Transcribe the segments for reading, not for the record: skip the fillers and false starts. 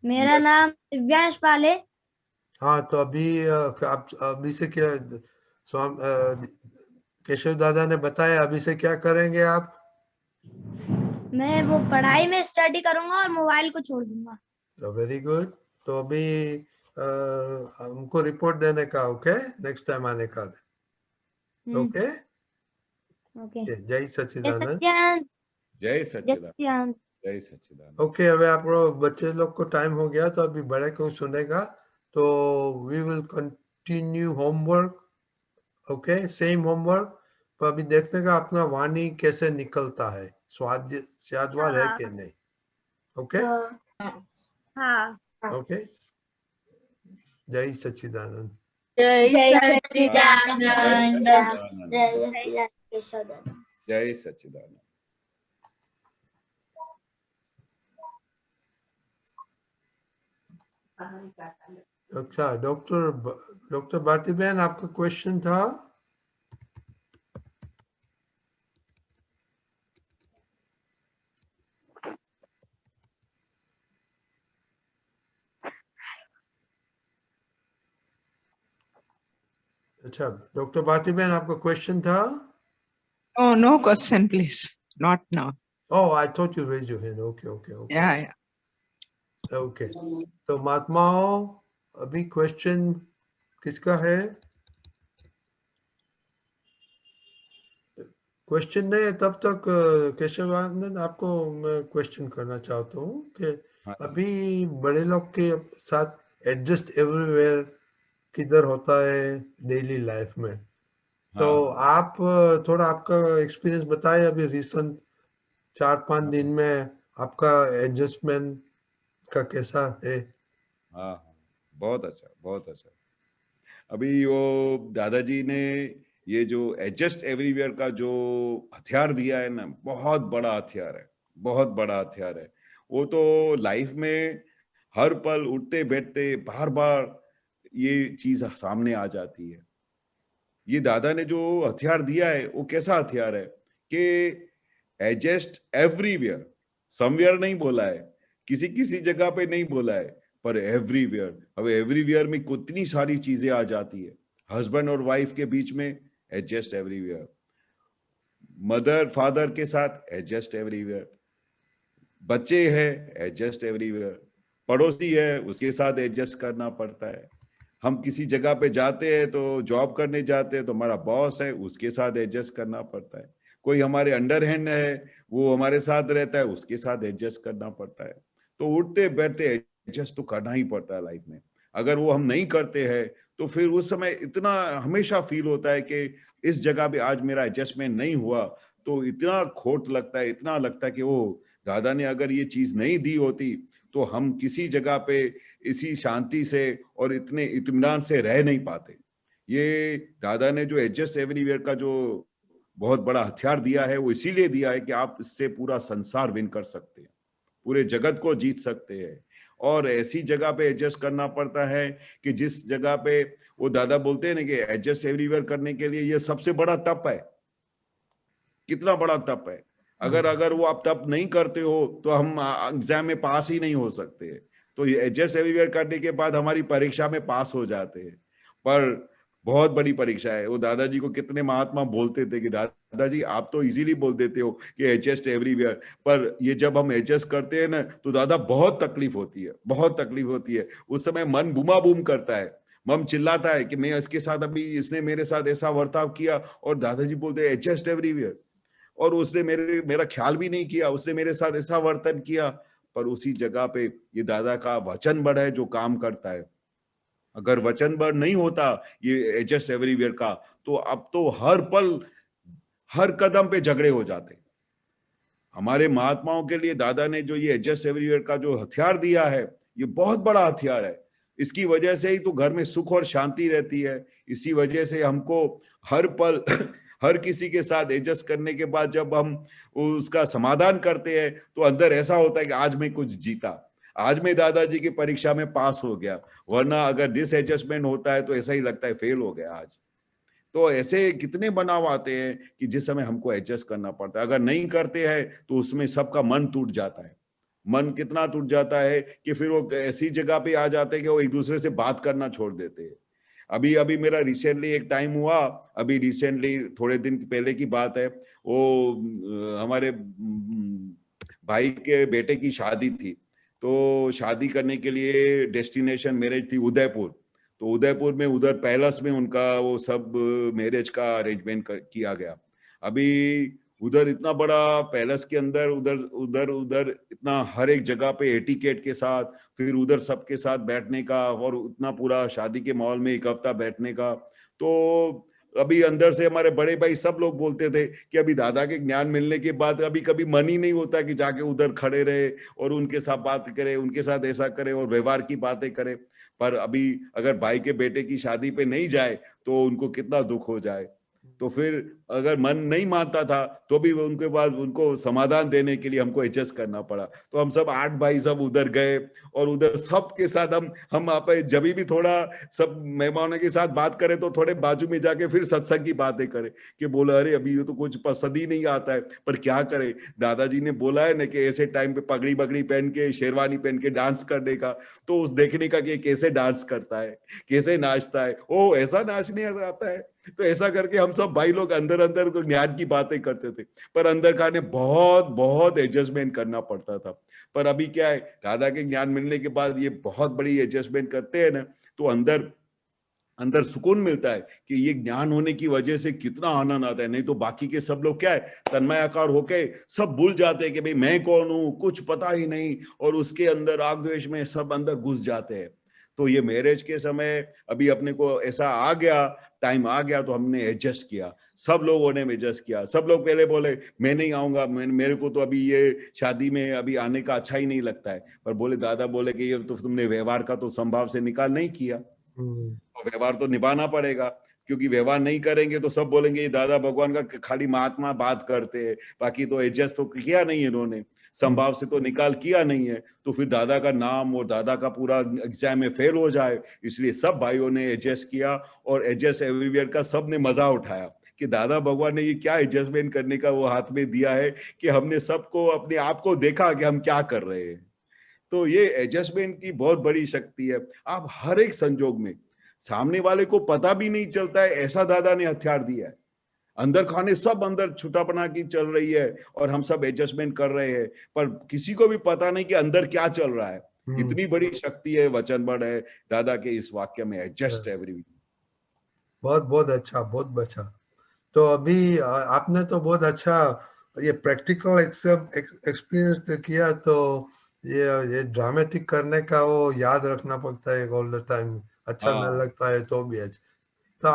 मेरा नाम दिव्यांश पाल है। हाँ, तो अभी आप अभी से क्या केशव दादा ने बताया, अभी से क्या करेंगे आप? मैं वो पढ़ाई में स्टडी करूंगा और मोबाइल को छोड़ दूंगा। तो वेरी गुड। तो अभी हमको रिपोर्ट देने का, ओके, नेक्स्ट टाइम आने का। ओके। ओके। जय जय सच्चिदानंद। सत्यान। जय जय सच्चिदानंद। सत्यान। जय सच्चिदानंद। ओके, अभी आप लोग बच्चे लोग को टाइम हो गया, तो अभी बड़े को सुनेगा। तो we will continue homework. Okay, same homework. तो अभी देखने का अपना वाणी कैसे निकलता है, स्वादवाद है कि नहीं। ओके। हाँ। ओके। जय सच्चिदानंद। जय जय सच्चिदानंद। जय सच्चिदानंद। सच्चिदानंद। जय सच्चिदानंद केशव दादा। जय सच्चिदानंद। अच्छा, डॉक्टर भारती बहन, आपका क्वेश्चन था? अच्छा, डॉक्टर भारती बहन, आपका क्वेश्चन था? Oh, no question, please. Not now. Oh, I thought you raised your hand. Okay. Yeah. Okay, तो महात्माओं, अभी क्वेश्चन किसका है? क्वेश्चन नहीं है तब तक केशवानंद, आपको मैं क्वेश्चन करना चाहता हूँ कि हाँ जी। अभी बड़े लोग के साथ एडजस्ट एवरीवेयर किधर होता है डेली लाइफ में? तो हाँ, आप थोड़ा आपका एक्सपीरियंस बताएं, अभी रिसेंट 4-5 दिन में आपका एडजस्टमेंट का कैसा है? हाँ, बहुत अच्छा, बहुत अच्छा। अभी वो दादाजी ने ये जो एडजस्ट एवरीवेयर का जो हथियार दिया है ना, बहुत बड़ा हथियार है, बहुत बड़ा हथियार है। वो तो लाइफ में हर पल उठते बैठते बार बार ये चीज सामने आ जाती है। ये दादा ने जो हथियार दिया है वो कैसा हथियार है कि एडजस्ट एवरीवेयर, समवेयर नहीं बोला है, किसी किसी जगह पे नहीं बोला है, पर एवरीवेयर। अब एवरीवेयर में कितनी सारी चीजें आ जाती है। हस्बैंड और वाइफ के बीच में एडजस्ट एवरीवेयर, मदर फादर के साथ एडजस्ट एवरीवेयर, बच्चे हैं एडजस्ट एवरीवेयर, पड़ोसी है उसके साथ एडजस्ट करना पड़ता है। हम किसी जगह पे जाते हैं तो जॉब करने जाते हैं तो हमारा बॉस है उसके साथ एडजस्ट करना पड़ता है। कोई हमारे अंडर हैंड है वो हमारे साथ रहता है उसके साथ एडजस्ट करना पड़ता है। तो उठते बैठते एडजस्ट तो करना ही पड़ता है लाइफ में। अगर वो हम नहीं करते हैं तो फिर उस समय इतना हमेशा फील होता है कि इस जगह पे आज मेरा एडजस्टमेंट नहीं हुआ, तो इतना खोट लगता है, इतना लगता है कि वो दादा ने अगर ये चीज नहीं दी होती तो हम किसी जगह पे इसी शांति से और इतने इत्मीनान से रह नहीं पाते। ये दादा ने जो एडजस्ट एवरीवेयर का जो बहुत बड़ा हथियार दिया है वो इसीलिए दिया है कि आप इससे पूरा संसार विन कर सकते हैं, पूरे जगत को जीत सकते हैं। और ऐसी जगह पे एडजस्ट करना पड़ता है कि जिस जगह पे वो दादा बोलते हैं ना कि एडजस्ट एवरीवेयर करने के लिए ये सबसे बड़ा तप है। कितना बड़ा तप है। अगर अगर वो आप तप नहीं करते हो तो हम एग्जाम में पास ही नहीं हो सकते। तो ये एडजस्ट एवरीवेयर करने के बाद हमारी परीक्षा में पास हो जाते हैं। पर बहुत बड़ी परीक्षा है। वो दादाजी को कितने महात्मा बोलते थे कि दादाजी आप तो इजीली बोल देते हो कि एडजस्ट एवरीवेयर, पर ये जब हम एडजस्ट करते हैं ना तो दादा बहुत तकलीफ होती है, बहुत तकलीफ होती है। उस समय मन बुमा बुम करता है, मन चिल्लाता है कि मैं इसके साथ, अभी इसने मेरे साथ ऐसा वर्ताव किया, और दादाजी बोलते हैं एडजस्ट एवरीवेयर, और उसने मेरा ख्याल भी नहीं किया, उसने मेरे साथ ऐसा वर्तन किया। पर उसी जगह पे ये दादा का वचन बड़ है जो काम करता है। अगर वचन बड़ नहीं होता ये एडजस्ट एवरीवेयर का, तो अब तो हर पल हर कदम पे झगड़े हो जाते। हमारे महात्माओं के लिए दादा ने जो ये एडजस्ट एवरीवेयर का जो हथियार दिया है, ये बहुत बड़ा हथियार है। इसकी वजह से ही तो घर में सुख और शांति रहती है। इसी वजह से हमको हर पल हर किसी के साथ एडजस्ट करने के बाद जब हम उसका समाधान करते हैं तो अंदर ऐसा होता है कि आज मैं कुछ जीता, आज मैं दादाजी की परीक्षा में पास हो गया। वरना अगर डिसएडजस्टमेंट होता है तो ऐसा ही लगता है फेल हो गया आज। तो ऐसे कितने बनाव आते हैं कि जिस समय हमको एडजस्ट करना पड़ता है। अगर नहीं करते हैं तो उसमें सबका मन टूट जाता है। मन कितना टूट जाता है कि फिर वो ऐसी जगह पे आ जाते हैं कि वो एक दूसरे से बात करना छोड़ देते हैं। अभी अभी मेरा रिसेंटली एक टाइम हुआ, अभी रिसेंटली थोड़े दिन पहले की बात है, वो हमारे भाई के बेटे की शादी थी, तो शादी करने के लिए डेस्टिनेशन मैरिज थी उदयपुर। तो उदयपुर में उधर पैलेस में उनका वो सब मैरिज का अरेंजमेंट किया गया। अभी उधर इतना बड़ा पैलेस के अंदर उधर उधर उधर इतना हर एक जगह पे एटिकेट के साथ, फिर उधर सबके साथ बैठने का, और उतना पूरा शादी के माहौल में एक हफ्ता बैठने का। तो अभी अंदर से हमारे बड़े भाई सब लोग बोलते थे कि अभी दादा के ज्ञान मिलने के बाद अभी कभी मन ही नहीं होता कि जाके उधर खड़े रहे और उनके साथ बात करे, उनके साथ ऐसा करे और व्यवहार की बातें करे। पर अभी अगर भाई के बेटे की शादी पे नहीं जाए तो उनको कितना दुख हो जाए। तो फिर अगर मन नहीं मानता था तो भी उनके बाद उनको समाधान देने के लिए हमको एडजस्ट करना पड़ा। तो हम सब 8 भाई सब उधर गए और उधर सब के साथ हम आप जब भी थोड़ा सब मेहमानों के साथ बात करें तो थोड़े बाजू में जाके फिर सत्संग की बातें करें कि बोला अरे अभी ये तो कुछ पसंद ही नहीं आता है, पर क्या करे, दादाजी ने बोला है ना कि ऐसे टाइम पे पगड़ी बगड़ी पहन के शेरवानी पहन के डांस करने का, तो उस देखने का कि कैसे डांस करता है, कैसे नाचता है, ओ ऐसा नाचने आता है। तो ऐसा करके हम सब भाई लोग अंदर अंदर को ज्ञान की बातें करते थे, पर अंदर खाने बहुत बहुत एडजस्टमेंट करना पड़ता था। पर अभी क्या है, दादा के ज्ञान मिलने के बाद ये बहुत बड़ी एडजस्टमेंट करते हैं ना, तो अंदर अंदर सुकून मिलता है कि ये ज्ञान होने की वजह से कितना आनंद आता है। नहीं तो बाकी के सब लोग क्या है, तन्मयाकार होके सब भूल जाते हैं कि भाई मैं कौन हूं, कुछ पता ही नहीं, और उसके अंदर राग द्वेष में सब अंदर घुस जाते हैं। तो ये मैरिज के समय अभी अपने को ऐसा आ गया, टाइम आ गया, तो हमने एडजस्ट किया, सब लोगों ने एडजस्ट किया। सब लोग पहले बोले मैं नहीं आऊंगा, मेरे को तो अभी ये शादी में अभी आने का अच्छा ही नहीं लगता है। पर बोले दादा बोले कि ये तो तुमने व्यवहार का तो संभाव से निकाल नहीं किया, तो व्यवहार तो निभाना पड़ेगा, क्योंकि व्यवहार नहीं करेंगे तो सब बोलेंगे ये दादा भगवान का खाली महात्मा बात करते हैं, बाकी तो एडजस्ट तो किया नहीं है इन्होंने, संभाव से तो निकाल किया नहीं है, तो फिर दादा का नाम और दादा का पूरा एग्जाम में फेल हो जाए। इसलिए सब भाइयों ने एडजस्ट किया, और एडजस्ट एवरीवेयर का सब ने मजा उठाया कि दादा भगवान ने ये क्या एडजस्टमेंट करने का वो हाथ में दिया है कि हमने सबको अपने आप को देखा कि हम क्या कर रहे हैं। तो ये एडजस्टमेंट की बहुत बड़ी शक्ति है। आप हर एक संजोग में सामने वाले को पता भी नहीं चलता है, ऐसा दादा ने हथियार दिया है। अंदर खाने सब अंदर छुटापना की चल रही है और हम सब एडजस्टमेंट कर रहे हैं, पर किसी को भी पता नहीं कि अंदर क्या चल रहा है। इतनी बड़ी शक्ति है, वचन बड़ है दादा के इस वाक्य में, एडजस्ट एवरी। बहुत बहुत अच्छा, बहुत अच्छा। तो अभी आपने तो बहुत अच्छा ये प्रैक्टिकल एक्सपीरियंस किया, तो ये ड्रामेटिक करने का वो याद रखना पड़ता है ऑल द टाइम, अच्छा नहीं लगता है तो भी अच्छा। तो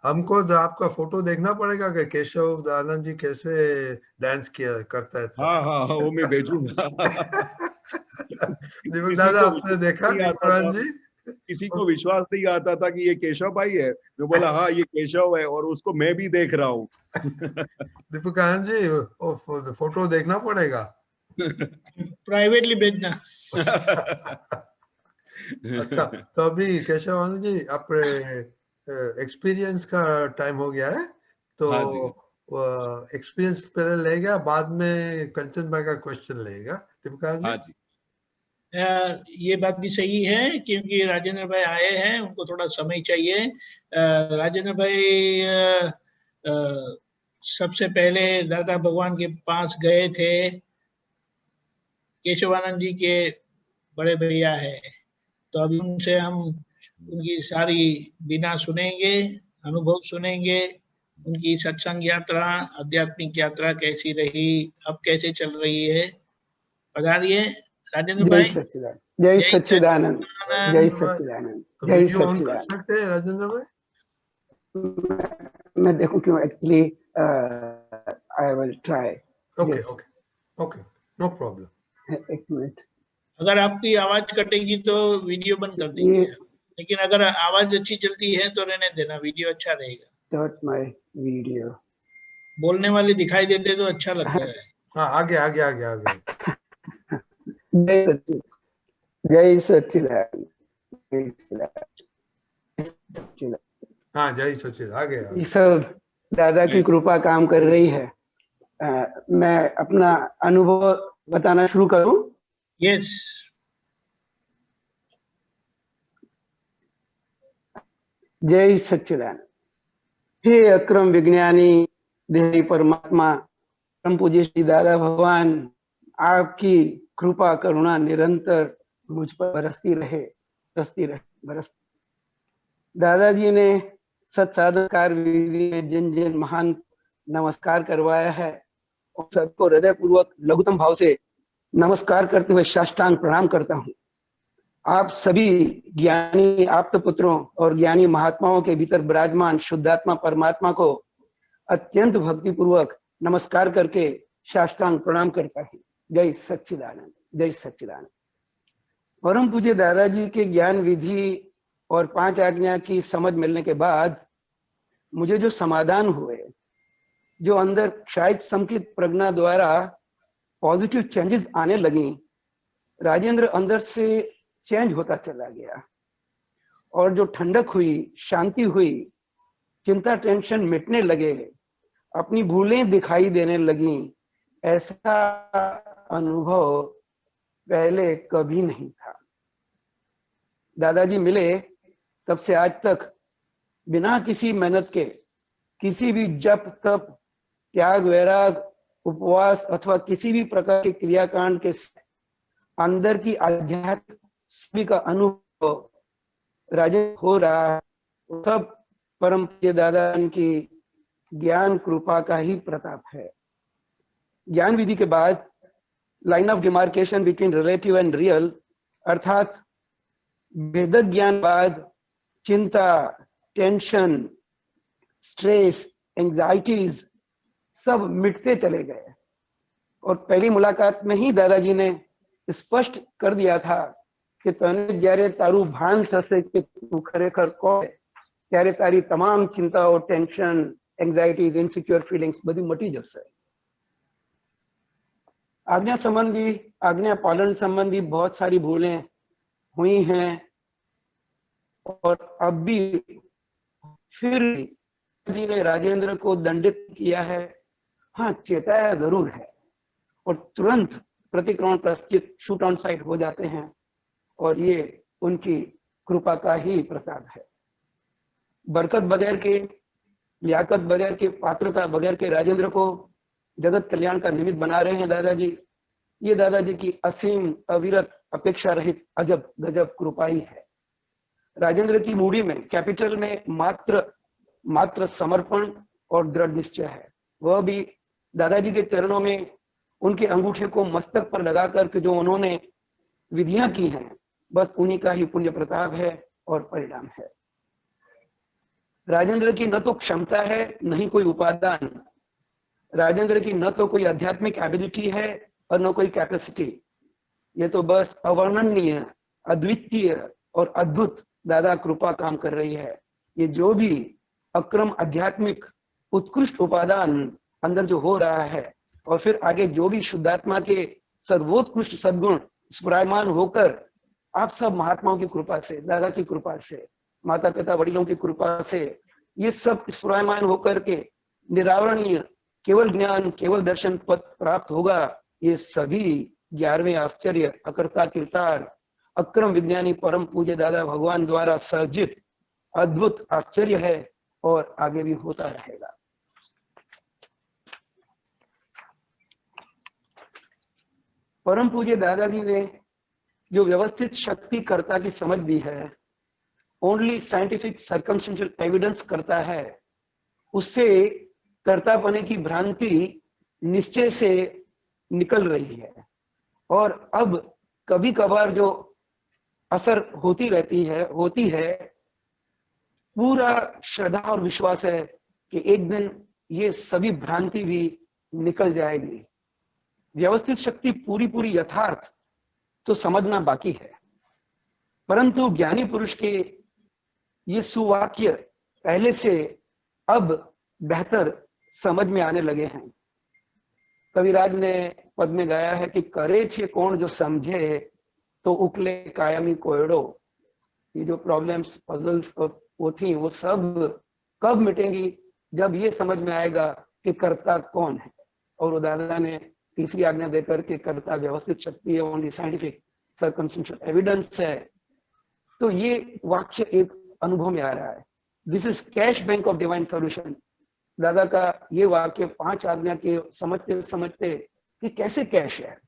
हमको आपका फोटो देखना पड़ेगा कि केशव दादा जी कैसे डांस किया करता है। हाँ हाँ वो मैं भेजूंगा। दीपक दादा आपने देखा दीपक जी? किसी को विश्वास नहीं आता था कि ये केशव भाई है, मैं बोला हाँ ये केशव है, और उसको मैं भी देख रहा हूँ। दीपक जी वो फोटो देखना पड़ेगा, प्राइवेटली भेजना। अच्छा, तो अभी केशव आनंद जी अपने एक्सपीरियंस का टाइम हो गया है, तो एक्सपीरियंस पहले लेगा, बाद में कंचन भाई का क्वेश्चन लेगा। दीपक जी? हाँ जी, ये बात भी सही है, क्योंकि राजेंद्र भाई आए हैं, उनको थोड़ा समय चाहिए। राजेंद्र भाई सबसे पहले दादा भगवान के पास गए थे, केशवानंद जी के बड़े भैया है, तो अभी उनसे हम उनकी सारी बिना सुनेंगे, अनुभव सुनेंगे, उनकी सत्संग यात्रा, आध्यात्मिक यात्रा कैसी रही, अब कैसे चल रही है। पधारिए राजेंद्र भाई। जय सच्चिदानंद, जय सच्चिदानंद, जय सच्चिदानंद। सकते हैं राजेंद्र भाई? मैं देखूं क्यों, actually I will try. Okay okay okay, no problem. एक मिनट, अगर आपकी आवाज कटेगी तो वीडियो बंद कर देंगे, लेकिन अगर आवाज अच्छी चलती है तो रहने देना, वीडियो अच्छा रहेगा। Start my video. बोलने वाले दिखाई देते तो अच्छा लगता है। हाँ, आगे आगे आगे आगे। जय सच्चिदानंद, जय सच्चिदानंद। हाँ, जय सच्चिदानंद, आगे। सब दादा की कृपा काम कर रही है। मैं अपना अनुभव बताना शुरू करूं। Yes. जय सच्चिदानंद। हे अक्रम विज्ञानी देही परमात्मा परम पूज्य श्री दादा भगवान, आपकी कृपा करुणा निरंतर मुझ पर बरसती रहे बरसती। दादाजी ने सत्साधकार विधि में जिन जिन महान नमस्कार करवाया है और सबको हृदय पूर्वक लघुतम भाव से नमस्कार करते हुए साष्टांग प्रणाम करता हूँ। आप सभी ज्ञानी आप्त पुत्रों और ज्ञानी महात्माओं के भीतर विराजमान शुद्धात्मा परमात्मा को अत्यंत भक्ति पूर्वक नमस्कार करके साष्टांग प्रणाम करता हूँ। जय सच्चिदानंद, जय सच्चिदानंद। परम पूज्य दादाजी के ज्ञान विधि और 5 आज्ञा की समझ मिलने के बाद मुझे जो समाधान हुए, जो अंदर शायद संकित प्रज्ञा द्वारा पॉजिटिव चेंजेस आने लगी, राजेंद्र अंदर से चेंज होता चला गया और जो ठंडक हुई, शांति हुई, चिंता टेंशन मिटने लगे, अपनी भूलें दिखाई देने लगी, ऐसा अनुभव पहले कभी नहीं था। दादाजी मिले तब से आज तक बिना किसी मेहनत के, किसी भी जप तप त्याग वैराग उपवास अथवा किसी भी प्रकार के क्रियाकांड के अंदर की आध्यात्मिक सभी का अनुभव राजेंद्र हो रहा है, सब परम पूज्य दादा की ज्ञान कृपा का ही प्रताप है। ज्ञान विधि के बाद line of demarcation between relative and real, अर्थात वेदक ज्ञान बाद चिंता, टेंशन, स्ट्रेस, एंजाइटीज सब मिटते चले गए और पहली मुलाकात में ही दादाजी ने स्पष्ट कर दिया था कि तने જ્યારે તારું ભાન થશે કે તું ખરેખર કોણ, ત્યારે તારી તમામ ચિંતાઓ, ટેન્શન, એન્ઝાઇટીઝ, ઇનસિક્યોર ફીલિંગ્સ બધી મટી જશે। आज्ञा संबंधी, आज्ञा पालन संबंधी बहुत सारी भूलें हुई हैं और अब भी फिर जी ने राजेंद्र को दंडित किया है, हाँ चेताया जरूर है और तुरंत प्रतिक्रमण प्रश्चित शूट ऑन साइट हो जाते हैं और ये उनकी कृपा का ही प्रसाद है। बरकत बगैर के, लियाकत बगैर के, पात्रता बगैर के राजेंद्र को जगत कल्याण का निमित्त बना रहे हैं दादाजी। ये दादाजी की असीम अविरत अपेक्षा रहित अजब गजब कृपा ही है। राजेंद्र की मूडी में, कैपिटल में मात्र समर्पण और दृढ़ निश्चय है। वह भी दादाजी के चरणों में उनके अंगूठे को मस्तक पर लगा करके जो उन्होंने विधियां की हैं, बस उन्हीं का ही पुण्य प्रताप है और परिणाम है। राजेंद्र की न तो क्षमता है न ही कोई उपादान, राजेंद्र की न तो कोई आध्यात्मिक एबिलिटी है और न कोई कैपेसिटी। ये तो बस अवर्णनीय, अद्वितीय और अद्भुत दादा कृपा काम कर रही है। ये जो भी अक्रम आध्यात्मिक उत्कृष्ट उपादान अंदर जो हो रहा है और फिर आगे जो भी शुद्धात्मा के सर्वोत्कृष्ट सद्गुण स्फुरायमान होकर आप सब महात्माओं की कृपा से, दादा की कृपा से, माता पिता वडिलों की कृपा से ये सब स्फुरायमान होकर के निरावरणीय केवल ज्ञान, केवल दर्शन पद प्राप्त होगा। ये सभी 11वें आश्चर्य अकर्ता कीर्तार अक्रम विज्ञानी परम पूज्य दादा भगवान द्वारा सर्जित अद्भुत आश्चर्य है और आगे भी होता रहेगा। परम पूज्य दादाजी ने जो व्यवस्थित शक्ति कर्ता की समझ दी है, ओनली साइंटिफिक सर्कमस्टेंशियल एविडेंस करता है, उससे कर्तापने की भ्रांति निश्चय से निकल रही है और अब कभी कभार जो असर होती है, पूरा श्रद्धा और विश्वास है कि एक दिन ये सभी भ्रांति भी निकल जाएगी। व्यवस्थित शक्ति पूरी यथार्थ तो समझना बाकी है, परंतु ज्ञानी पुरुष के ये सुवाक्य पहले से अब बेहतर समझ में आने लगे हैं। कविराज ने पद में गाया है कि करे छे कौन जो समझे तो उकले कायमी कोयड़ो। ये जो प्रॉब्लम्स, पजल्स और वो थी, वो सब कब मिटेंगी? जब ये समझ में आएगा कि कर्ता कौन है। और दादा ने तीसरी आज्ञा देकर के कर्ता व्यवस्थित शक्ति है, ओनली साइंटिफिक सर्कमस्टेंशियल एविडेंस है। तो ये वाक्य एक अनुभव में आ रहा है, this is cash bank of divine solution. दादा का ये वाक्य 5 आज्ञा के समझते समझते कि कैसे कैश है,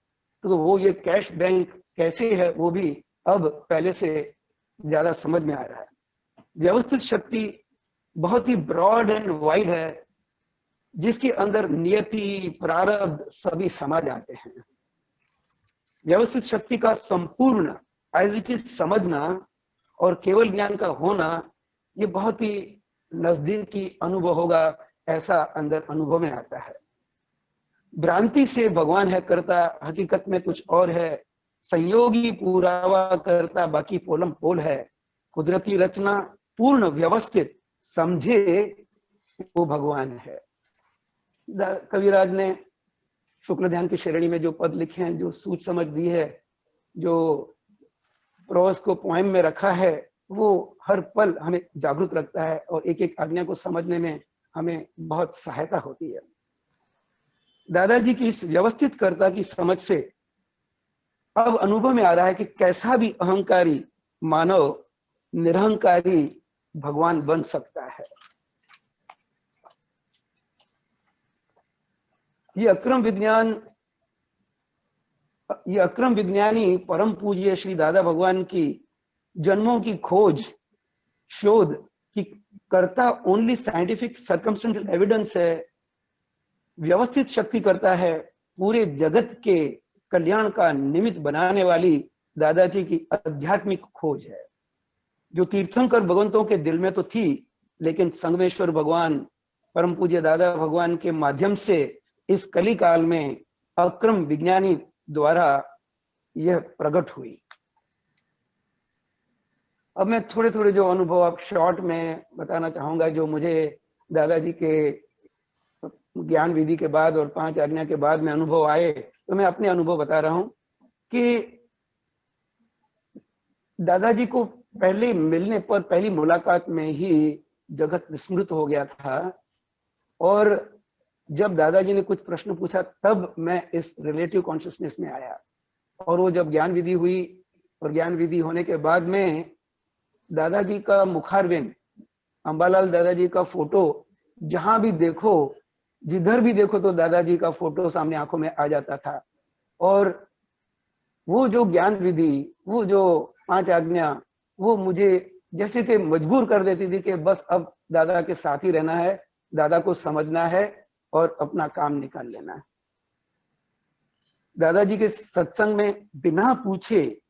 तो वो ये कैश बैंक कैसे है वो भी अब पहले से ज्यादा समझ में आ रहा है। व्यवस्थित शक्ति बहुत ही ब्रॉड एंड वाइड है, जिसके अंदर नियति प्रारब्ध सभी समा जाते हैं। व्यवस्थित शक्ति का संपूर्ण एज इट इज समझना और केवल ज्ञान का होना, ये बहुत ही नजदीकी अनुभव होगा, ऐसा अंदर अनुभव में आता है। भ्रांति से भगवान है करता, हकीकत में कुछ और है। संयोगी पुरावा करता, बाकी पोलम पोल है। कुदरती रचना पूर्ण व्यवस्थित, समझे वो भगवान है। कविराज ने शुक्ल ध्यान की श्रेणी में जो पद लिखे हैं, जो सूझ समझ दी है, जो प्रोज को पोएम में रखा है, वो हर पल हमें जागरूक रखता है और एक एक आज्ञा को समझने में हमें बहुत सहायता होती है। दादाजी की इस व्यवस्थित कर्ता की समझ से अब अनुभव में आ रहा है कि कैसा भी अहंकारी मानव निरहंकारी भगवान बन सकता है। ये अक्रम विज्ञानी परम पूज्य श्री दादा भगवान की जन्मों की खोज शोध की करता ओनली साइंटिफिक सर्कमस्टेंशियल एविडेंस है। व्यवस्थित शक्ति करता है, पूरे जगत के कल्याण का निमित्त बनाने वाली दादाजी की आध्यात्मिक खोज है, जो तीर्थंकर भगवंतों के दिल में तो थी, लेकिन संगमेश्वर भगवान परम पूज्य दादा भगवान के माध्यम से इस कली काल में अक्रम विज्ञानी द्वारा यह प्रकट हुई। अब मैं थोड़े थोड़े जो अनुभव आप शॉर्ट में बताना चाहूंगा, जो मुझे दादाजी के ज्ञान विधि के बाद और 5 आज्ञा के बाद में अनुभव आए, तो मैं अपने अनुभव बता रहा हूं कि दादाजी को पहले मिलने पर, पहली मुलाकात में ही जगत विस्मृत हो गया था, और जब दादाजी ने कुछ प्रश्न पूछा तब मैं इस रिलेटिव कॉन्शियसनेस में आया। और वो जब ज्ञान विधि हुई और ज्ञान विधि होने के बाद में दादाजी का मुखारविंद, अंबालाल दादाजी का फोटो, जहां भी देखो, जिधर भी देखो तो दादाजी का फोटो सामने आंखों में आ जाता था। और वो जो ज्ञान विधि, वो जो 5 आज्ञा, वो मुझे जैसे कि मजबूर कर देती थी कि बस अब दादा के साथ ही रहना है, दादा को समझना है और अपना काम निकाल लेना है। दादाजी के सत्संग में बिना पूछे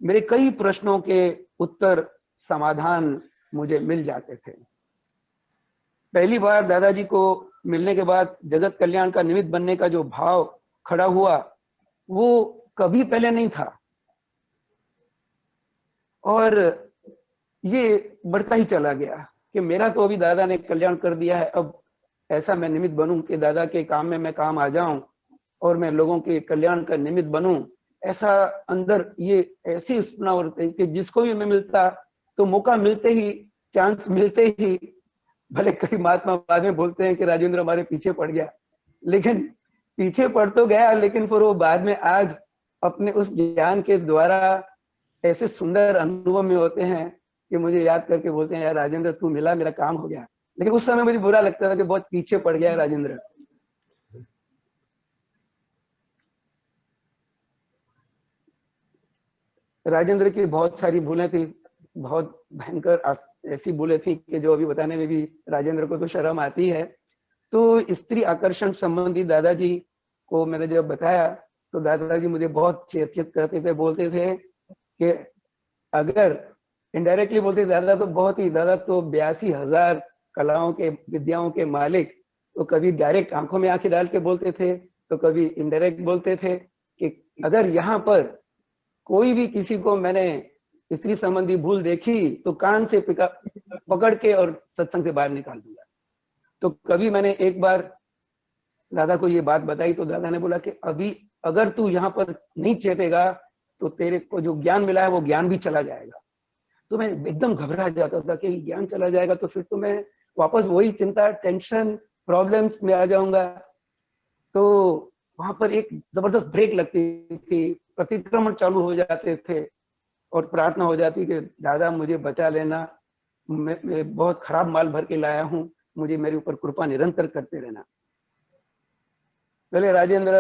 मेरे कई प्रश्नों के उत्तर, समाधान मुझे मिल जाते थे। पहली बार दादाजी को मिलने के बाद जगत कल्याण का निमित्त बनने का जो भाव खड़ा हुआ, वो कभी पहले नहीं था, और ये बढ़ता ही चला गया कि मेरा तो अभी दादा ने कल्याण कर दिया है, अब ऐसा मैं निमित्त बनूं कि दादा के काम में मैं काम आ जाऊं और मैं लोगों के कल्याण का निमित्त बनूं। ऐसा अंदर ये ऐसी स्पना होती कि जिसको भी मैं मिलता तो मौका मिलते ही, चांस मिलते ही, भले कई महात्मा बाद में बोलते हैं कि राजेंद्र हमारे पीछे पड़ गया, लेकिन पीछे पड़ तो गया, लेकिन फिर वो बाद में आज अपने उस ज्ञान के द्वारा ऐसे सुंदर अनुभव में होते हैं कि मुझे याद करके बोलते हैं, यार राजेंद्र तू मिला, मेरा काम हो गया। लेकिन उस समय मुझे बुरा लगता था कि बहुत पीछे पड़ गया है राजेंद्र। राजेंद्र की बहुत सारी भूलें थी, बहुत भयंकर ऐसी भूलें थी कि जो अभी बताने में भी राजेंद्र को तो शर्म आती है। तो स्त्री आकर्षण संबंधी दादाजी को मैंने जब बताया तो दादाजी मुझे बहुत चेत करते थे, बोलते थे कि अगर इनडायरेक्टली बोलते दादा तो बहुत ही, दादा तो 82,000 कलाओं के, विद्याओं के मालिक, तो कभी डायरेक्ट आंखों में आंखें डाल के बोलते थे, तो कभी इनडायरेक्ट बोलते थे कि अगर यहाँ पर कोई भी किसी को मैंने स्त्री संबंधी भूल देखी तो कान से पकड़ के और सत्संग से बाहर निकाल दूंगा। तो कभी मैंने एक बार दादा को ये बात बताई तो दादा ने बोला कि अभी अगर तू यहाँ पर नहीं चेतेगा तो तेरे को जो ज्ञान मिला है वो ज्ञान भी चला जाएगा। तो मैं एकदम घबरा जाता था कि ज्ञान चला जाएगा तो फिर तो मैं वापस वही चिंता, टेंशन, प्रॉब्लम्स में आ जाऊंगा। तो वहां पर एक जबरदस्त ब्रेक लगती थी, प्रतिक्रमण चालू हो जाते थे और प्रार्थना हो जाती कि दादा मुझे बचा लेना, मैं बहुत खराब माल भर के लाया हूँ, मुझे मेरे ऊपर कृपा निरंतर करते रहना। पहले राजेंद्र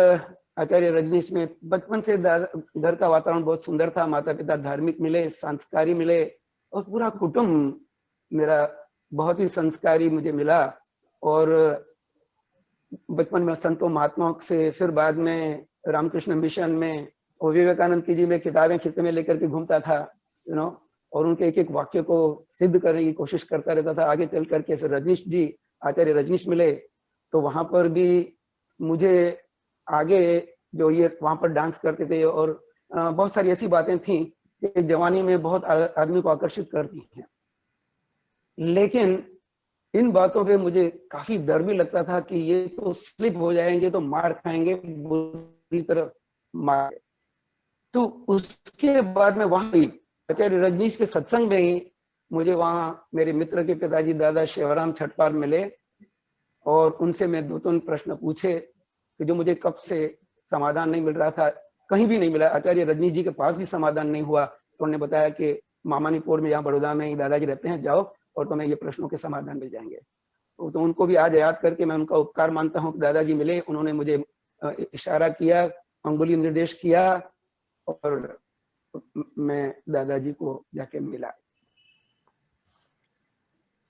आचार्य रजनीश में बचपन से घर का वातावरण बहुत सुंदर था, माता पिता धार्मिक मिले, संस्कारी मिले और पूरा कुटुंब मेरा बहुत ही संस्कारी मुझे मिला। और बचपन में संतों महात्माओं से, फिर बाद में रामकृष्ण मिशन में और विवेकानंद की जी में किताबें खित में लेकर के घूमता था, और उनके एक एक वाक्य को सिद्ध करने की कोशिश करता रहता था। आगे चल करके फिर रजनीश जी, आचार्य रजनीश मिले, तो वहां पर भी मुझे आगे जो ये वहां पर डांस करते थे और बहुत सारी ऐसी बातें थी कि जवानी में बहुत आदमी को आकर्षित करती हैं। लेकिन इन बातों पे मुझे काफी डर भी लगता था कि ये तो स्लिप हो जाएंगे तो मार खाएंगे, बुरी तरह मार। तो उसके बाद में वहां भी आचार्य रजनीश के सत्संग में ही मुझे वहां मेरे मित्र के पिताजी दादा शिवराम छटपाल मिले और उनसे मैं 2-3 प्रश्न पूछे कि जो मुझे कब से समाधान नहीं मिल रहा था, कहीं भी नहीं मिला। आचार्य रजनीश जी के पास भी समाधान नहीं हुआ, तो उन्होंने बताया कि मामानीपुर में, यहाँ बड़ौदा में ही दादाजी रहते हैं, जाओ और तुम्हें ये प्रश्नों के समाधान मिल जाएंगे। तो उनको भी आज याद करके मैं उनका उपकार मानता हूँ कि दादाजी मिले, उन्होंने मुझे इशारा किया, अंगुली निर्देश किया और मैं दादाजी को जाके मिला।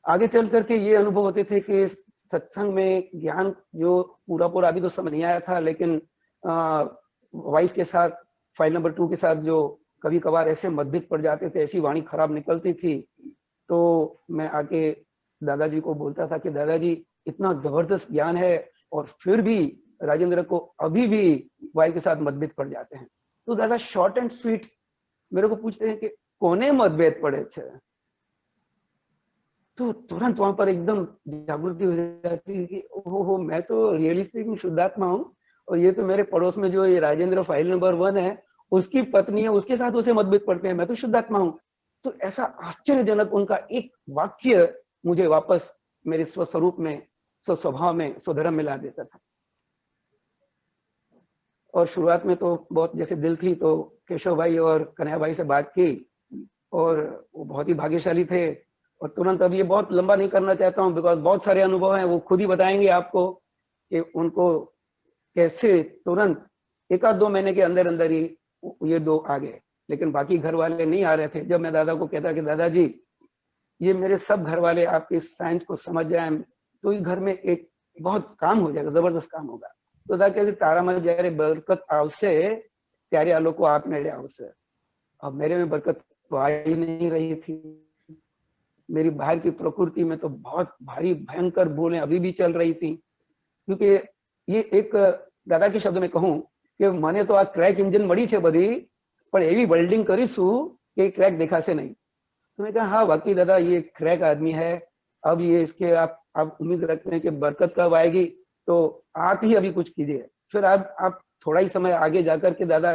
आगे चल करके ये अनुभव होते थे कि सत्संग में ज्ञान जो पूरा अभी तो समझ नहीं आया था, लेकिन वाइफ के साथ, फाइल नंबर 2 के साथ जो कभी कभार ऐसे मतभेद पड़ जाते थे, ऐसी वाणी खराब निकलती थी, तो मैं आके दादाजी को बोलता था कि दादाजी इतना जबरदस्त ज्ञान है और फिर भी राजेंद्र को अभी भी वाइफ के साथ मतभेद पड़ जाते हैं। तो दादा शॉर्ट एंड स्वीट मेरे को पूछते हैं कि कोने मतभेद पड़े थे, तो तुरंत वहां पर एकदम जागृति हो जाती है कि ओहो, मैं तो रियलिस्टिक शुद्धात्मा हूँ और ये तो मेरे पड़ोस में जो ये राजेंद्र फाइल नंबर 1 है, उसकी पत्नी है, उसके साथ उसे मतभेद पड़ते हैं, मैं तो शुद्धात्मा हूँ। तो ऐसा आश्चर्यजनक उनका एक वाक्य मुझे वापस मेरे स्वस्वरूप में, स्वभाव में, स्वधर्म में ला देता था। और शुरुआत में तो बहुत जैसे दिल थी, तो केशव भाई और कन्हैया भाई से बात की और वो बहुत ही भाग्यशाली थे। और तुरंत, अब ये बहुत लंबा नहीं करना चाहता हूँ बिकॉज बहुत सारे अनुभव हैं, वो खुद ही बताएंगे आपको कि उनको कैसे तुरंत 1-2 महीने के अंदर अंदर ही ये 2 आ गए, लेकिन बाकी घर वाले नहीं आ रहे थे। जब मैं दादा को कहता कि दादाजी ये मेरे सब घर वाले आपके साइंस को समझ जाए तो इस घर में एक बहुत काम हो जाएगा, जबरदस्त काम होगा। तो दादा कहते तारा में जયારે बरकत આવશે ત્યારે આ લોકો આપમેળે આવશે। अब मेरे में बरकत तो आ ही नहीं रही थी। मेरी बाहर की प्रकृति में तो बहुत भारी भयंकर भूलें अभी भी चल रही थी, क्योंकि ये एक दादा के शब्द में कहूं कि मैंने तो आ क्रैक इंजन मળી છે બધી, પણ એવી વેલ્ડિંગ કરીશું कि क्रैक दिखाશે नहीं। तो मैं कहा हाँ वाकई दादा ये क्रैक आदमी है, अब ये इसके आप उम्मीद रखते हैं कि बरकत कब आएगी, तो आप ही अभी कुछ कीजिए। फिर आप थोड़ा ही समय आगे जाकर के दादा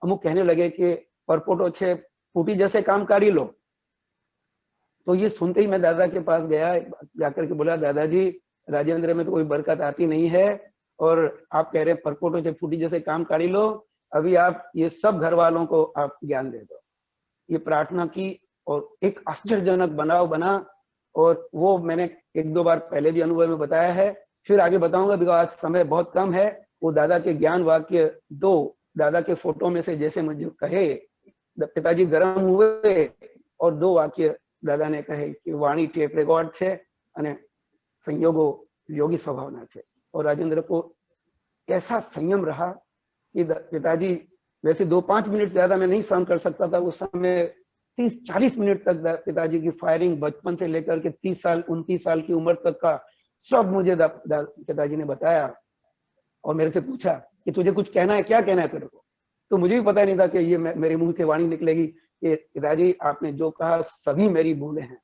अमुक कहने लगे कि परपोटो छे फूटी जैसे काम काढ़ी लो। तो ये सुनते ही मैं दादा के पास गया, जाकर के बोला दादाजी राजेंद्र में तो कोई बरकत आती नहीं है और आप कह रहे हैं परपोटो छे फूटी जैसे काम काढ़ी लो, अभी आप ये सब घर वालों को आप ज्ञान दे दो। ये प्रार्थना की और एक आश्चर्यजनक बनाव बना। और वो मैंने 1-2 बार पहले भी अनुभव में बताया है, फिर आगे बताऊंगा बिकॉज आज समय बहुत कम है। वो दादा के ज्ञान वाक्य 2 दादा के फोटो में से जैसे मुझे कहे पिताजी गर्म हुए और 2 वाक्य दादा ने कहे कि वाणी टेप रिकॉर्ड छे अने संयोगो योगी स्वभावना छे। और राजेंद्र को ऐसा संयम रहा कि पिताजी वैसे 2-5 मिनट ज्यादा मैं नहीं सहन कर सकता था उस समय, 30-40 मिनट तक पिताजी की फायरिंग बचपन से लेकर के 30 साल 29 साल की उम्र तक का सब मुझे पिताजी ने बताया। और मेरे से पूछा कि तुझे कुछ कहना है, क्या कहना है तेरे को? तो मुझे भी पता नहीं था कि ये मेरे मुंह की वाणी निकलेगी कि पिताजी आपने जो कहा सभी मेरी भूलें हैं।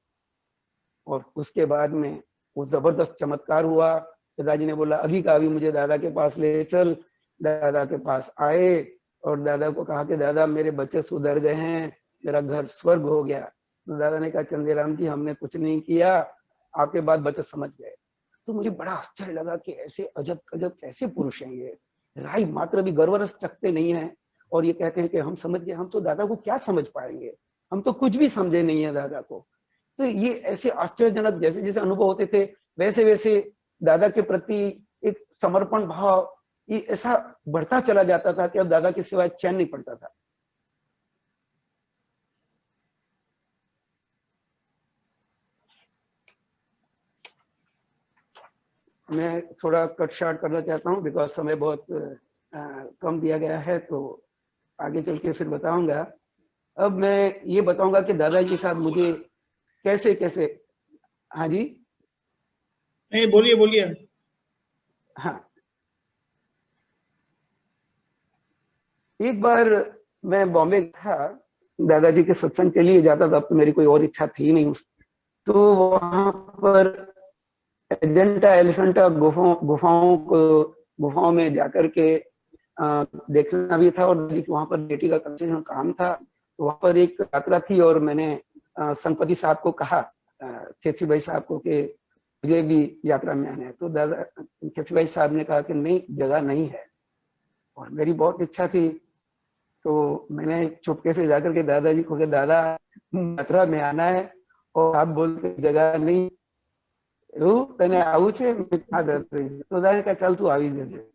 और उसके बाद में वो जबरदस्त चमत्कार हुआ। पिताजी ने बोला अभी का अभी मुझे दादा के पास ले चल। दादा के पास आए और दादा को कहा कि दादा मेरे बच्चे सुधर गए हैं, मेरा घर स्वर्ग हो गया। तो दादा ने कहा चंदेराम जी हमने कुछ नहीं किया, आपके बात बच्चे समझ गए। तो मुझे बड़ा आश्चर्य लगा कि ऐसे अजब गजब कैसे पुरुष हैं ये, राई मात्र भी गर्वरस चखते नहीं है और ये कहते हैं कि हम समझ गए। हम तो दादा को क्या समझ पाएंगे, हम तो कुछ भी समझे नहीं है दादा को। तो ये ऐसे आश्चर्यजनक जैसे जैसे अनुभव होते थे वैसे वैसे दादा के प्रति एक समर्पण भाव ये ऐसा बढ़ता चला जाता था कि अब दादा के सिवाय चैन नहीं पड़ता था। मैं थोड़ा कट शार्ट करना चाहता हूँ बिकॉज समय बहुत कम दिया गया है, तो आगे चल के फिर बताऊंगा। अब मैं ये बताऊंगा कि दादाजी के साथ मुझे कैसे कैसे। हाँ जी, नहीं बोलिए बोलिए। हाँ, एक बार मैं बॉम्बे था, दादाजी के सत्संग के लिए जाता था। अब तो मेरी कोई और इच्छा थी नहीं तो वहां पर एजेंटा एलिफेंटा गुफाओं में जाकर के देखना भी था और वहां पर बेटी का कंस्ट्रक्शन काम था। तो वहां पर एक यात्रा थी और मैंने संपति साहब को कहा, खेसी भाई साहब को, कि मुझे भी यात्रा में आना है। तो दादा खेसी भाई साहब ने कहा कि नहीं, जगह नहीं है। और मेरी बहुत इच्छा थी तो मैंने चुपके से जाकर के दादाजी को कहा, दादा यात्रा में आना है और आप बोलते जगह नहीं, तने आવું છે? तो दादा ने कहा चल तू આવી जैसे।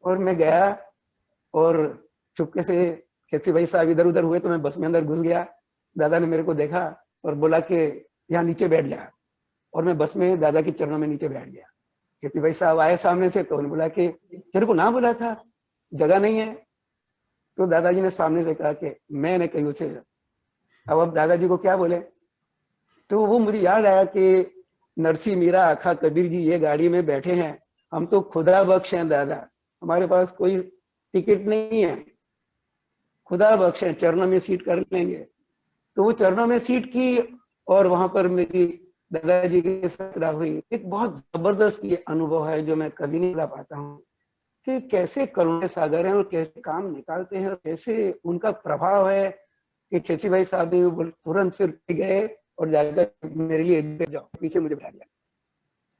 और मैं गया और चुपके से खेसी भाई साहब इधर उधर हुए तो मैं बस में अंदर घुस गया। दादा ने मेरे को देखा और बोला कि यहाँ नीचे बैठ जा। और मैं बस में दादा के चरणों में नीचे बैठ गया। खेसी भाई साहब आए सामने से तो उन्होंने बोला कि तेरे को ना बोला था जगह नहीं है। तो दादाजी ने सामने से कहा कि मैंने कही छे। अब दादाजी को क्या बोले? तो वो मुझे याद आया कि नरसी मीरा आखा कबीर जी ये गाड़ी में बैठे हैं, हम तो खुदा बख्श हैं दादा, हमारे पास कोई टिकट नहीं है, खुदा बख्श है, चरणों में सीट कर लेंगे। तो वो चरणों में सीट की और वहां पर मेरी दादाजी के साथ हुई। एक बहुत जबरदस्त ये अनुभव है जो मैं कभी नहीं भुला पाता हूँ कि कैसे करुणे सागर हैं और कैसे काम निकालते हैं और कैसे उनका प्रभाव है कि खेसी भाई साहब भी तुरंत फिर गए और जाकर मेरे लिए जाओ, पीछे मुझे बैठा दिया।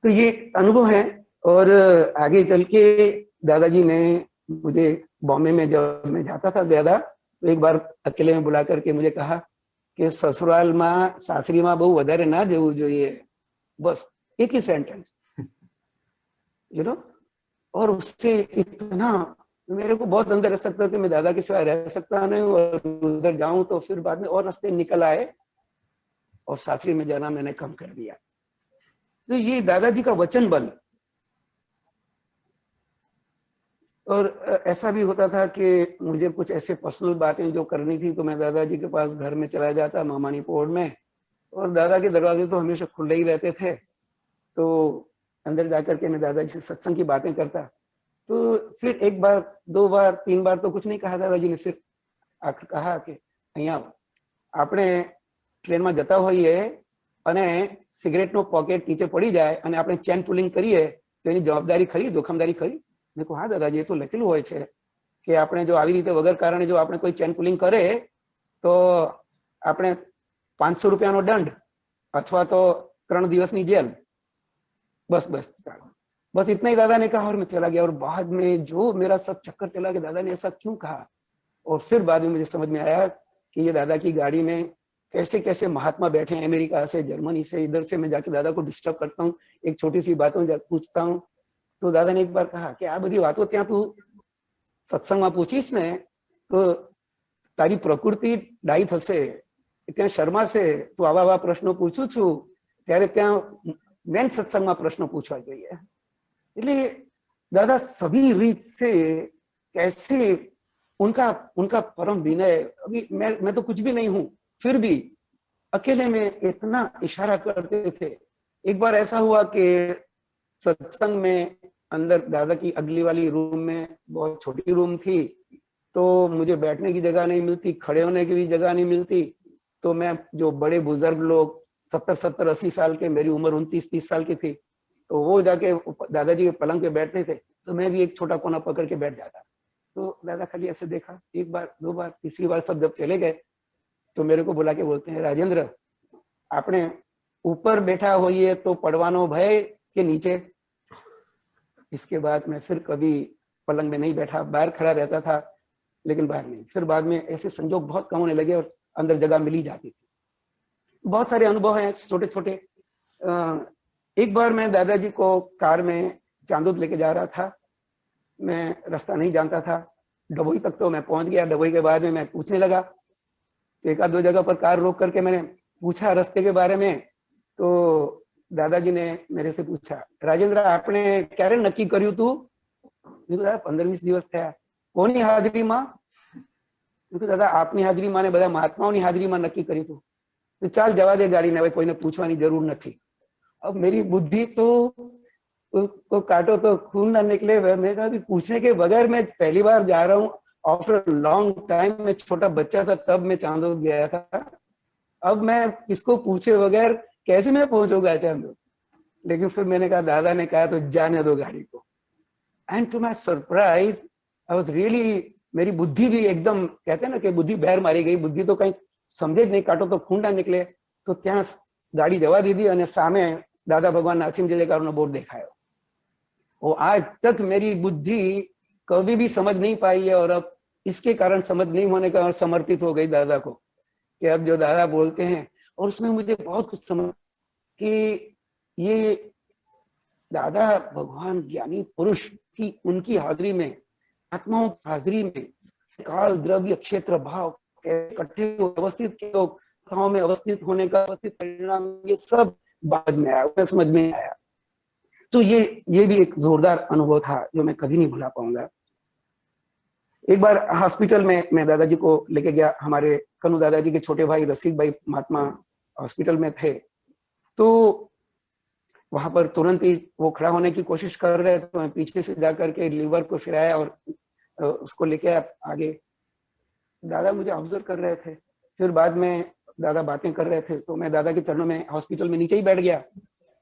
तो ये अनुभव है। और आगे चल के दादाजी ने मुझे बॉम्बे में जब मैं जाता था ज्यादा, तो एक बार अकेले में बुला करके मुझे कहा कि ससुराल में सासरी में बहु वधारे ना जवू जोईए, बस एक ही सेंटेंस, यू नो। और उससे इतना मेरे को बहुत अंदर रह सकता कि मैं दादा के सिवाय रह सकता नहीं हूँ और उधर जाऊं तो फिर बाद में और रास्ते निकल आए और सासरी में जाना मैंने कम कर दिया। तो ये दादाजी का वचन बल। और ऐसा भी होता था कि मुझे कुछ ऐसे पर्सनल बातें जो करनी थी तो मैं दादाजी के पास घर में चला जाता मामानी पोड़ में, और दादा के दरवाजे तो हमेशा खुले ही रहते थे। तो अंदर जाकर के मैं दादाजी से सत्संग की बातें करता। तो फिर एक बार, दो बार, तीन बार तो कुछ नहीं कहा दादाजी ने। फिर आखिर कहा कि अहियां આપણે ટ્રેનમાં જતા હોઈએ અને સિગરેટનો પોકેટ નીચે પડી જાય અને આપણે ચેન પુલિંગ કરીએ તો એની જવાબદારી ખરી, જોખમદારી ખરી? મેં કહ્યું હા દાદાજી, એ તો લખેલું હોય છે કે આપણે જો આવી રીતે વગર કારણે જો આપણે કોઈ ચેન પુલિંગ કરે તો આપણે 500 રૂપિયાનો દંડ અથવા તો 3 દિવસની જેલ, बस बस बस इतना ही दादा ने कहा और मैं चला गया। और बाद में जो मेरा सब चक्कर चला कि दादा ने ऐसा क्यों कहा, और फिर बाद में मुझे समझ में आया कि ये दादा की गाड़ी में कैसे कैसे महात्मा बैठे हैं, अमेरिका से, जर्मनी से, इधर से। मैं जाके दादा को डिस्टर्ब करता हूँ, एक छोटी सी बातों पूछता हूँ। तो दादा ने एक बार कहा कि आ बधी बातों त्या तू सत्संग में पूछीश ने तो तारी प्रकृति डाई थशे, त्या शर्मा से तू आवा आवा प्रश्नों पूछू छू त्यारे त्या मेन सत्संग में प्रश्न पूछवा चाहिए। इसलिए दादा सभी रीत से कैसे उनका परम विनय। अभी मैं तो कुछ भी नहीं हूं, फिर भी अकेले में इतना इशारा करते थे। एक बार ऐसा हुआ कि सत्संग में अंदर दादा की अगली वाली रूम में, बहुत छोटी रूम थी, तो मुझे बैठने की जगह नहीं मिलती, खड़े होने की भी जगह नहीं मिलती। तो मैं, जो बड़े बुजुर्ग लोग 70-80 साल के, मेरी उम्र 29-30 साल की थी, तो वो जाके दादाजी के पलंग पे बैठते थे, तो मैं भी एक छोटा कोना पकड़ के बैठ जाता। तो दादा खाली ऐसे देखा, एक बार, दो बार, तीसरी बार सब जब चले गए तो मेरे को बुला के बोलते हैं, राजेंद्र आपने ऊपर बैठा होइए तो पड़वानो भय के नीचे? इसके बाद मैं फिर कभी पलंग में नहीं बैठा, बाहर खड़ा रहता था, लेकिन बाहर नहीं। फिर बाद में ऐसे संजोग बहुत कम होने लगे और अंदर जगह मिल ही जाती थी। बहुत सारे अनुभव हैं छोटे छोटे। एक बार मैं दादाजी को कार में चांदोद लेके जा रहा था, मैं रास्ता नहीं जानता था, डभोई तक तो मैं पहुंच गया। डभोई के बाद में मैं पूछने लगा, तो एक आध दो जगह पर कार रोक करके मैंने पूछा रास्ते के बारे में। तो दादाजी ने मेरे से पूछा, राजेंद्र आपने क्યારે नक्की કર્યું તું? મેં કીધું 15-20 દિવસ થયા। કોની હાજરીમાં? મેં કીધું દાદા આપની હાજરીમાં ને બધા મહાત્માઓની હાજરીમાં નક્કી કર્યું હતું। तो चाल जवा दे गाड़ी ने, कोई ने पूछवानी जरूर नहीं। अब मेरी बुद्धि तो काटो तो खून ना निकले। मैं कहा कि पूछने के बगैर मैं पहली बार जा रहा हूँ, आफ्टर लॉन्ग टाइम। मैं छोटा बच्चा था तब मैं चांदोद गया था, अब मैं किसको पूछे बगैर कैसे मैं पहुंचूंगा चांदोद? लेकिन फिर मैंने कहा, दादा ने कहा तो जाने दो गाड़ी को। And to my surprise I was really, मेरी बुद्धि भी एकदम, कहते हैं ना कि बुद्धि बहर मारी गई। बुद्धि तो कहीं समझे જ નહીં, કાટો તો ખૂન ના નીકળે। તો ત્યાં ગાડી જવા દીધી અને સામે દાદા ભગવાન નાસિમ જય જયકારનો બોર્ડ દેખાયો। वो आज तक मेरी बुद्धि कभी भी समझ नहीं पाई है, और अब इसके कारण समझ नहीं होने का समर्पित हो गई दादा को, कि अब जो दादा बोलते हैं। और उसमें मुझे बहुत कुछ समझ कि ये दादा भगवान ज्ञानी पुरुष की, उनकी हाजिरी में, आत्माओं की हाजिरी में काल द्रव्य क्षेत्र भाव इकट्ठे व्यवस्थित कक्षाओं में अवस्थित होने का अवस्थित परिणाम, ये सब बाद में आया, समझ में आया। तो ये भी एक जोरदार अनुभव था जो मैं कभी नहीं भुला पाऊंगा। एक बार हॉस्पिटल में मैं दादाजी को लेके गया। हमारे कन्नू दादाजी के छोटे भाई रसिक भाई महात्मा हॉस्पिटल में थे। तो वहां पर तुरंत ही वो खड़ा होने की कोशिश कर रहे थे, तो मैं पीछे से जाकर के लीवर को फिराया और उसको लेके आगे। दादा मुझे ऑब्जर्व कर रहे थे। फिर बाद में दादा बातें कर रहे थे, तो मैं दादा के चरणों में हॉस्पिटल में नीचे ही बैठ गया,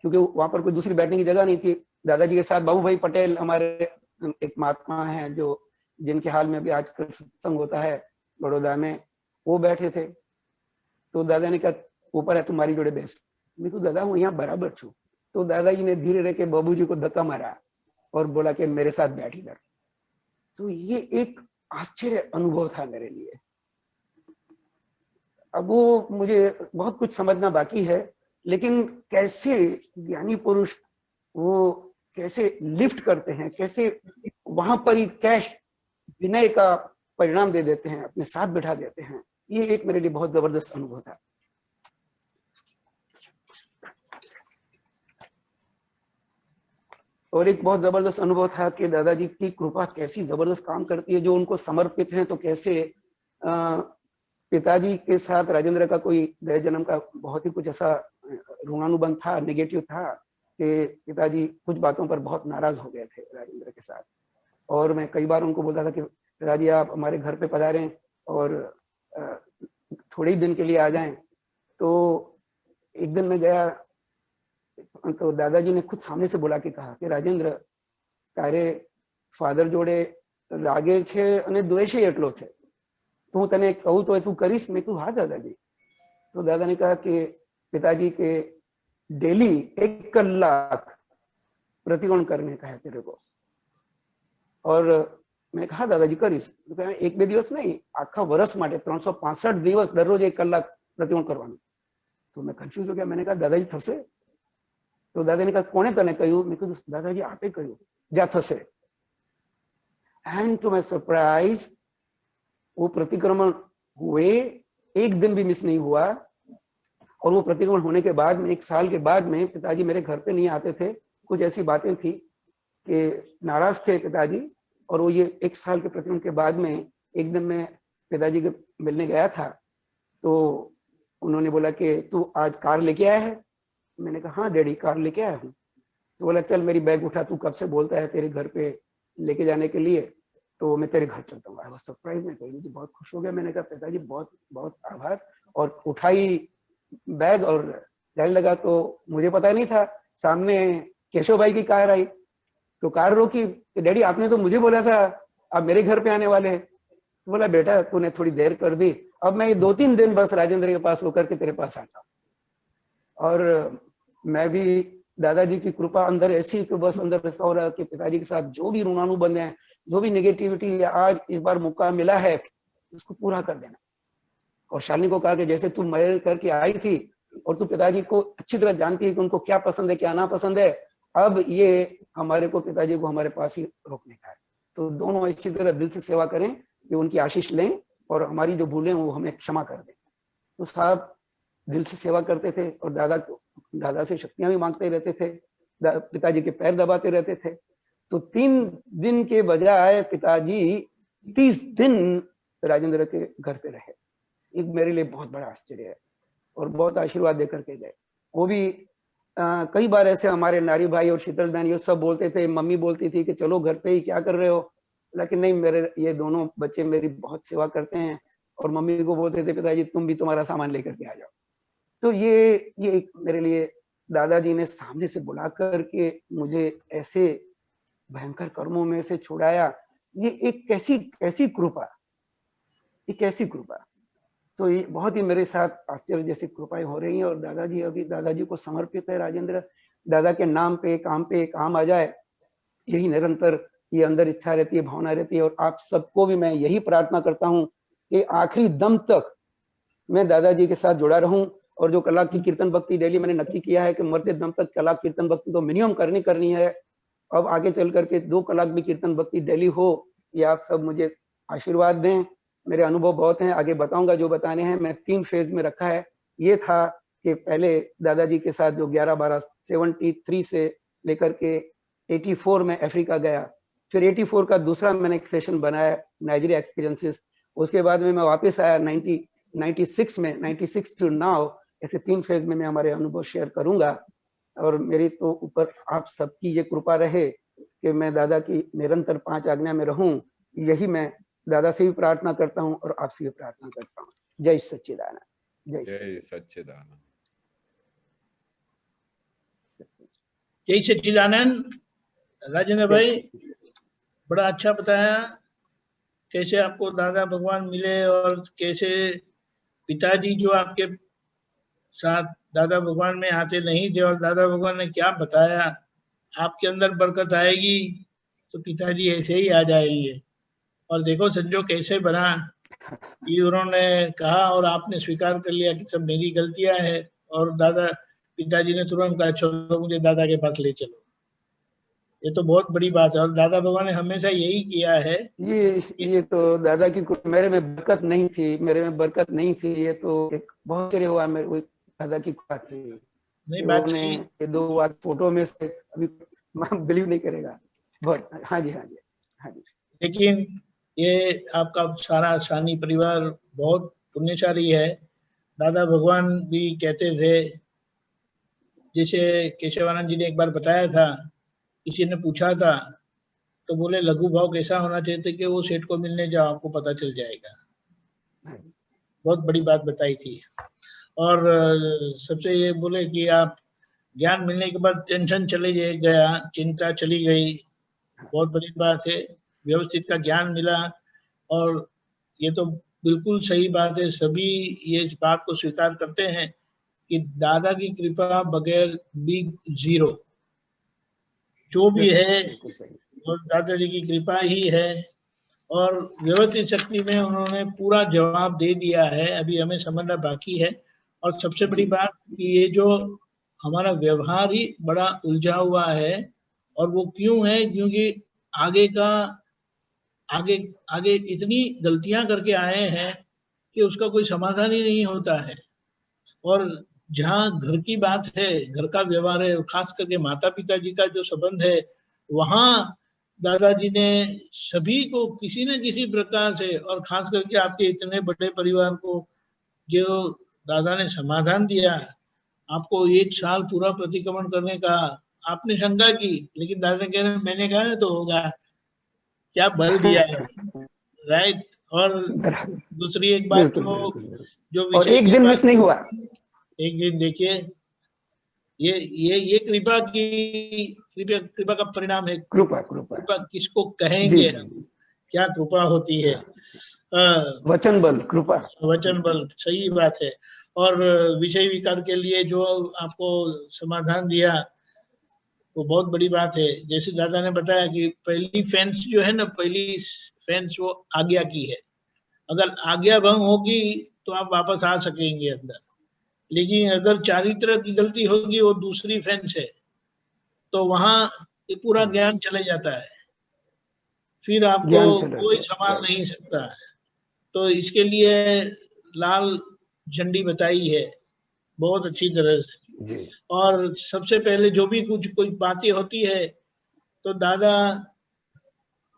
क्योंकि वहां पर कोई दूसरी बैठने की जगह नहीं थी। दादाजी के साथ बाबू भाई पटेल, हमारे एक महात्मा हैं जो जिनके हाल में भी आजकल सत्संग होता है बड़ौदा में, वो बैठे थे। तो दादा ने कहा, ऊपर है तुम्हारी जोड़े बेस। मैं तो दादा हूँ यहाँ बराबर छू। तो दादाजी ने धीरे रह के बाबूजी को धक्का मारा और बोला कि मेरे साथ बैठ इधर। तो ये एक आश्चर्य अनुभव था मेरे लिए। अब वो मुझे बहुत कुछ समझना बाकी है, लेकिन कैसे ज्ञानी पुरुष वो कैसे लिफ्ट करते हैं, कैसे वहां पर ही कैश विनय का परिणाम दे देते हैं, अपने साथ बिठा देते हैं, ये एक मेरे लिए बहुत जबरदस्त अनुभव था। और एक बहुत जबरदस्त अनुभव था कि दादाजी की कृपा कैसी जबरदस्त काम करती है, जो उनको समर्पित हैं। तो कैसे पिताजी के साथ राजेंद्र का कोई गए जन्म का बहुत ही कुछ ऐसा ऋणानुबंध था, नेगेटिव था, कि पिताजी कुछ बातों पर बहुत नाराज हो गए थे राजेंद्र के साथ। और मैं कई बार उनको बोलता था कि पिताजी आप हमारे घर पे पधारें और थोड़े ही दिन के लिए आ जाएं। तो एक दिन मैं गया तो दादाजी ने खुद सामने से बोला के कहा कि राजेंद्र तारे फादर जोड़े रागे छे अने द्वेषे एटलो छे, तो हूँ तने कहूँ तो तू करीश? मैं तू हाँ दादाजी। तो दादा ने कहा कि पिताजी के डेली 1 कलाक प्रतिकोण करने का है तेरे को। और मैंने कहा दादाजी करीश। तो कहा 1-2 दिवस नहीं, आखा वर्ष माटे 365 दिवस दररोज 1 कलाक प्रतिकोण करवानुं। तो मैं कन्फ्यूज हो गया। मैंने कहा दादाजी थशे? तो दादा ने कहा कोने तने कहूं? मैं कहा दादाजी आपे कहूं, जा थशे। एंड टू माय सरप्राइज वो प्रतिक्रमण हुए, एक दिन भी मिस नहीं हुआ। और वो प्रतिक्रमण होने के बाद में 1 साल के बाद में पिताजी मेरे घर पे नहीं आते थे। कुछ ऐसी बातें थी कि नाराज थे पिताजी। और वो ये 1 साल के प्रतिक्रमण के बाद में एक दिन मैं पिताजी के मिलने गया था, तो उन्होंने बोला कि तू आज कार लेके आया है? मैंने कहा हाँ डैडी कार लेके आया हूँ। तो बोला चल मेरी बैग उठा, तू कब से बोलता है तेरे घर पे लेके जाने के लिए, तो मैं तेरे घर चलता हूँ। आई वाज सरप्राइज, में मुझे बहुत खुश हो गया। मैंने कहा पिताजी बहुत बहुत आभार। और उठाई बैग और जाने लगा। तो मुझे पता नहीं था, सामने केशव भाई की कार आई। तो कार रोकी, डैडी आपने तो मुझे बोला था आप मेरे घर पे आने वाले हैं। तो बोला बेटा तूने थोड़ी देर कर दी, अब मैं 2-3 दिन बस राजेंद्र के पास होकर के तेरे पास आता हूँ। और मैं भी दादाजी की कृपा अंदर ऐसी कि बस अंदर ऐसा हो रहा है कि पिताजी के साथ जो भी ऋणानुबंध है, जो भी नेगेटिविटी आज इस बार मौका मिला है उसको पूरा कर देना। और शालिनी को कहा कि जैसे तू मैरिज करके आई थी और तू पिताजी को अच्छी तरह जानती है कि उनको क्या पसंद है क्या ना पसंद है, अब ये हमारे को पिताजी को हमारे पास ही रोकने का है। तो दोनों इसी तरह दिल से सेवा करें कि उनकी आशीष लें और हमारी जो भूलें वो हमें क्षमा कर दें। तो साहब दिल से सेवा करते थे और दादा से शक्तियां भी मांगते रहते थे, पिताजी के पैर दबाते रहते थे। तो 3 दिन के बजाय पिताजी 30 दिन राजेंद्र के घर पे रहे। एक मेरे लिए बहुत बड़ा आश्चर्य है और बहुत आशीर्वाद देकर के गए। वो भी कई बार ऐसे हमारे नारी भाई और शीतल बहन ये सब बोलते थे, मम्मी बोलती थी कि चलो घर पे ही क्या कर रहे हो, लेकिन नहीं, मेरे ये दोनों बच्चे मेरी बहुत सेवा करते हैं। और मम्मी को बोलते थे पिताजी तुम भी तुम्हारा सामान लेकर के आ जाओ। तो ये मेरे लिए दादाजी ने सामने से बुला करके मुझे ऐसे भयंकर कर्मों में से छुड़ाया, ये एक कैसी कृपा, एक ऐसी कृपा। तो ये बहुत ही मेरे साथ आश्चर्य जैसी कृपाएं हो रही हैं। और दादाजी अभी दादाजी को समर्पित है राजेंद्र, दादा के नाम पे काम आ जाए, यही निरंतर ये अंदर इच्छा रहती है, भावना रहती है। और आप सबको भी मैं यही प्रार्थना करता हूँ कि आखिरी दम तक मैं दादाजी के साथ जुड़ा रहूं। और जो कला की कीर्तन भक्ति डेली मैंने नक्की किया है कि मरते दम तक कला कीर्तन भक्ति तो मिनिमम करनी है। अब आगे चल करके 2 कलाक भी कीर्तन भक्ति डेली हो, ये आप सब मुझे आशीर्वाद दें। मेरे अनुभव बहुत हैं, आगे बताऊंगा जो बताने हैं। मैं 3 फेज में रखा है। ये था कि पहले दादाजी के साथ जो 11-12 73 से लेकर के 84 में अफ्रीका गया, फिर 84 का दूसरा मैंने एक सेशन बनाया नाइजीरिया एक्सपीरियंसेस। उसके बाद में मैं वापस आया 96 टू नाउ। ऐसे 3 फेज में मैं हमारे अनुभव शेयर करूंगा। और मेरी तो ऊपर आप सबकी ये कृपा रहे कि मैं दादा की निरंतर 5 आज्ञा में रहूं, यही मैं दादा से भी प्रार्थना करता हूं और आपसे भी प्रार्थना करता हूं। जय सच्चिदानंद, जय सच्चिदानंद, जय सच्चिदानंद। राजेंद्र भाई बड़ा अच्छा बताया कैसे आपको दादा भगवान मिले और कैसे पिताजी जो आपके साथ दादा भगवान में आते नहीं थे और दादा भगवान ने क्या बताया, आपके अंदर बरकत आएगी तो पिताजी ऐसे ही आ जाएंगे। और देखो संजोग कैसे बना, ये उन्होंने कहा और आपने स्वीकार कर लिया कि सब मेरी गलतियां है। और पिताजी ने तुरंत कहा चलो मुझे दादा के पास ले चलो। ये तो बहुत बड़ी बात है। और दादा भगवान ने हमेशा यही किया है। ये तो दादा की मेरे में बरकत नहीं थी, ये तो एक बहुत चले हुआ मेरे दादा की कृपा थी। नहीं बात ने ये 2 बात फोटो में से अभी बिलीव नहीं करेगा बहुत। हाँ जी। लेकिन ये आपका सारा सानी परिवार बहुत पुण्यशाली है। दादा भगवान भी कहते थे, जैसे केशवानंद जी ने एक बार बताया था, किसी ने पूछा था तो बोले लघु भाव कैसा होना चाहिए था कि वो सेठ को मिलने जाओ आपको पता चल जाएगा। बहुत बड़ी बात बताई थी। और सबसे ये बोले कि आप ज्ञान मिलने के बाद टेंशन चले गया, चिंता चली गई, बहुत बड़ी बात है। व्यवस्थित का ज्ञान मिला और ये तो बिल्कुल सही बात है। सभी ये इस बात को स्वीकार करते हैं कि दादा की कृपा बगैर बिग जीरो जो भी है और दादाजी की कृपा ही है। और व्यवस्थित शक्ति में उन्होंने पूरा जवाब दे दिया है, अभी हमें समझना बाकी है। और सबसे बड़ी बात कि ये जो हमारा व्यवहार ही बड़ा उलझा हुआ है। और वो क्यों है, क्योंकि आगे इतनी गलतियां करके आए हैं कि उसका कोई समाधान ही नहीं होता है। और जहाँ घर की बात है, घर का व्यवहार है, खास करके माता पिता जी का जो संबंध है, वहाँ दादाजी ने सभी को किसी न किसी प्रकार से, और खास करके आपके इतने बड़े परिवार को जो दादा ने समाधान दिया। आपको 1 साल पूरा प्रतिक्रमण करने का आपने शंका की, लेकिन दादा कह रहे मैंने कहा ना तो होगा, क्या बल दिया है। राइट। और दूसरी एक बात जो और एक दिन मिस नहीं हुआ। एक दिन देखिए, ये कृपा का परिणाम है। कृपा किसको कहेंगे, क्या कृपा होती है। वचन बल, कृपा, वचन बल, सही बात है। और विषय विकार के लिए जो आपको समाधान दिया, वो बहुत बड़ी बात है। जैसे दादा ने बताया कि पहली फेंस जो है ना, पहली फेंस वो आज्ञा की है। अगर आज्ञा भंग होगी तो आप वापस आ सकेंगे अंदर, लेकिन अगर चारित्र की गलती होगी, वो दूसरी फेंस है, तो वहां ये पूरा ज्ञान चले जाता है, फिर आपको ज्ञान चला कोई गया। संभाल नहीं सकता है। तो इसके लिए लाल झंडी बताई है बहुत अच्छी तरह से। जी और सबसे पहले जो भी कुछ कोई बातें होती है तो दादा,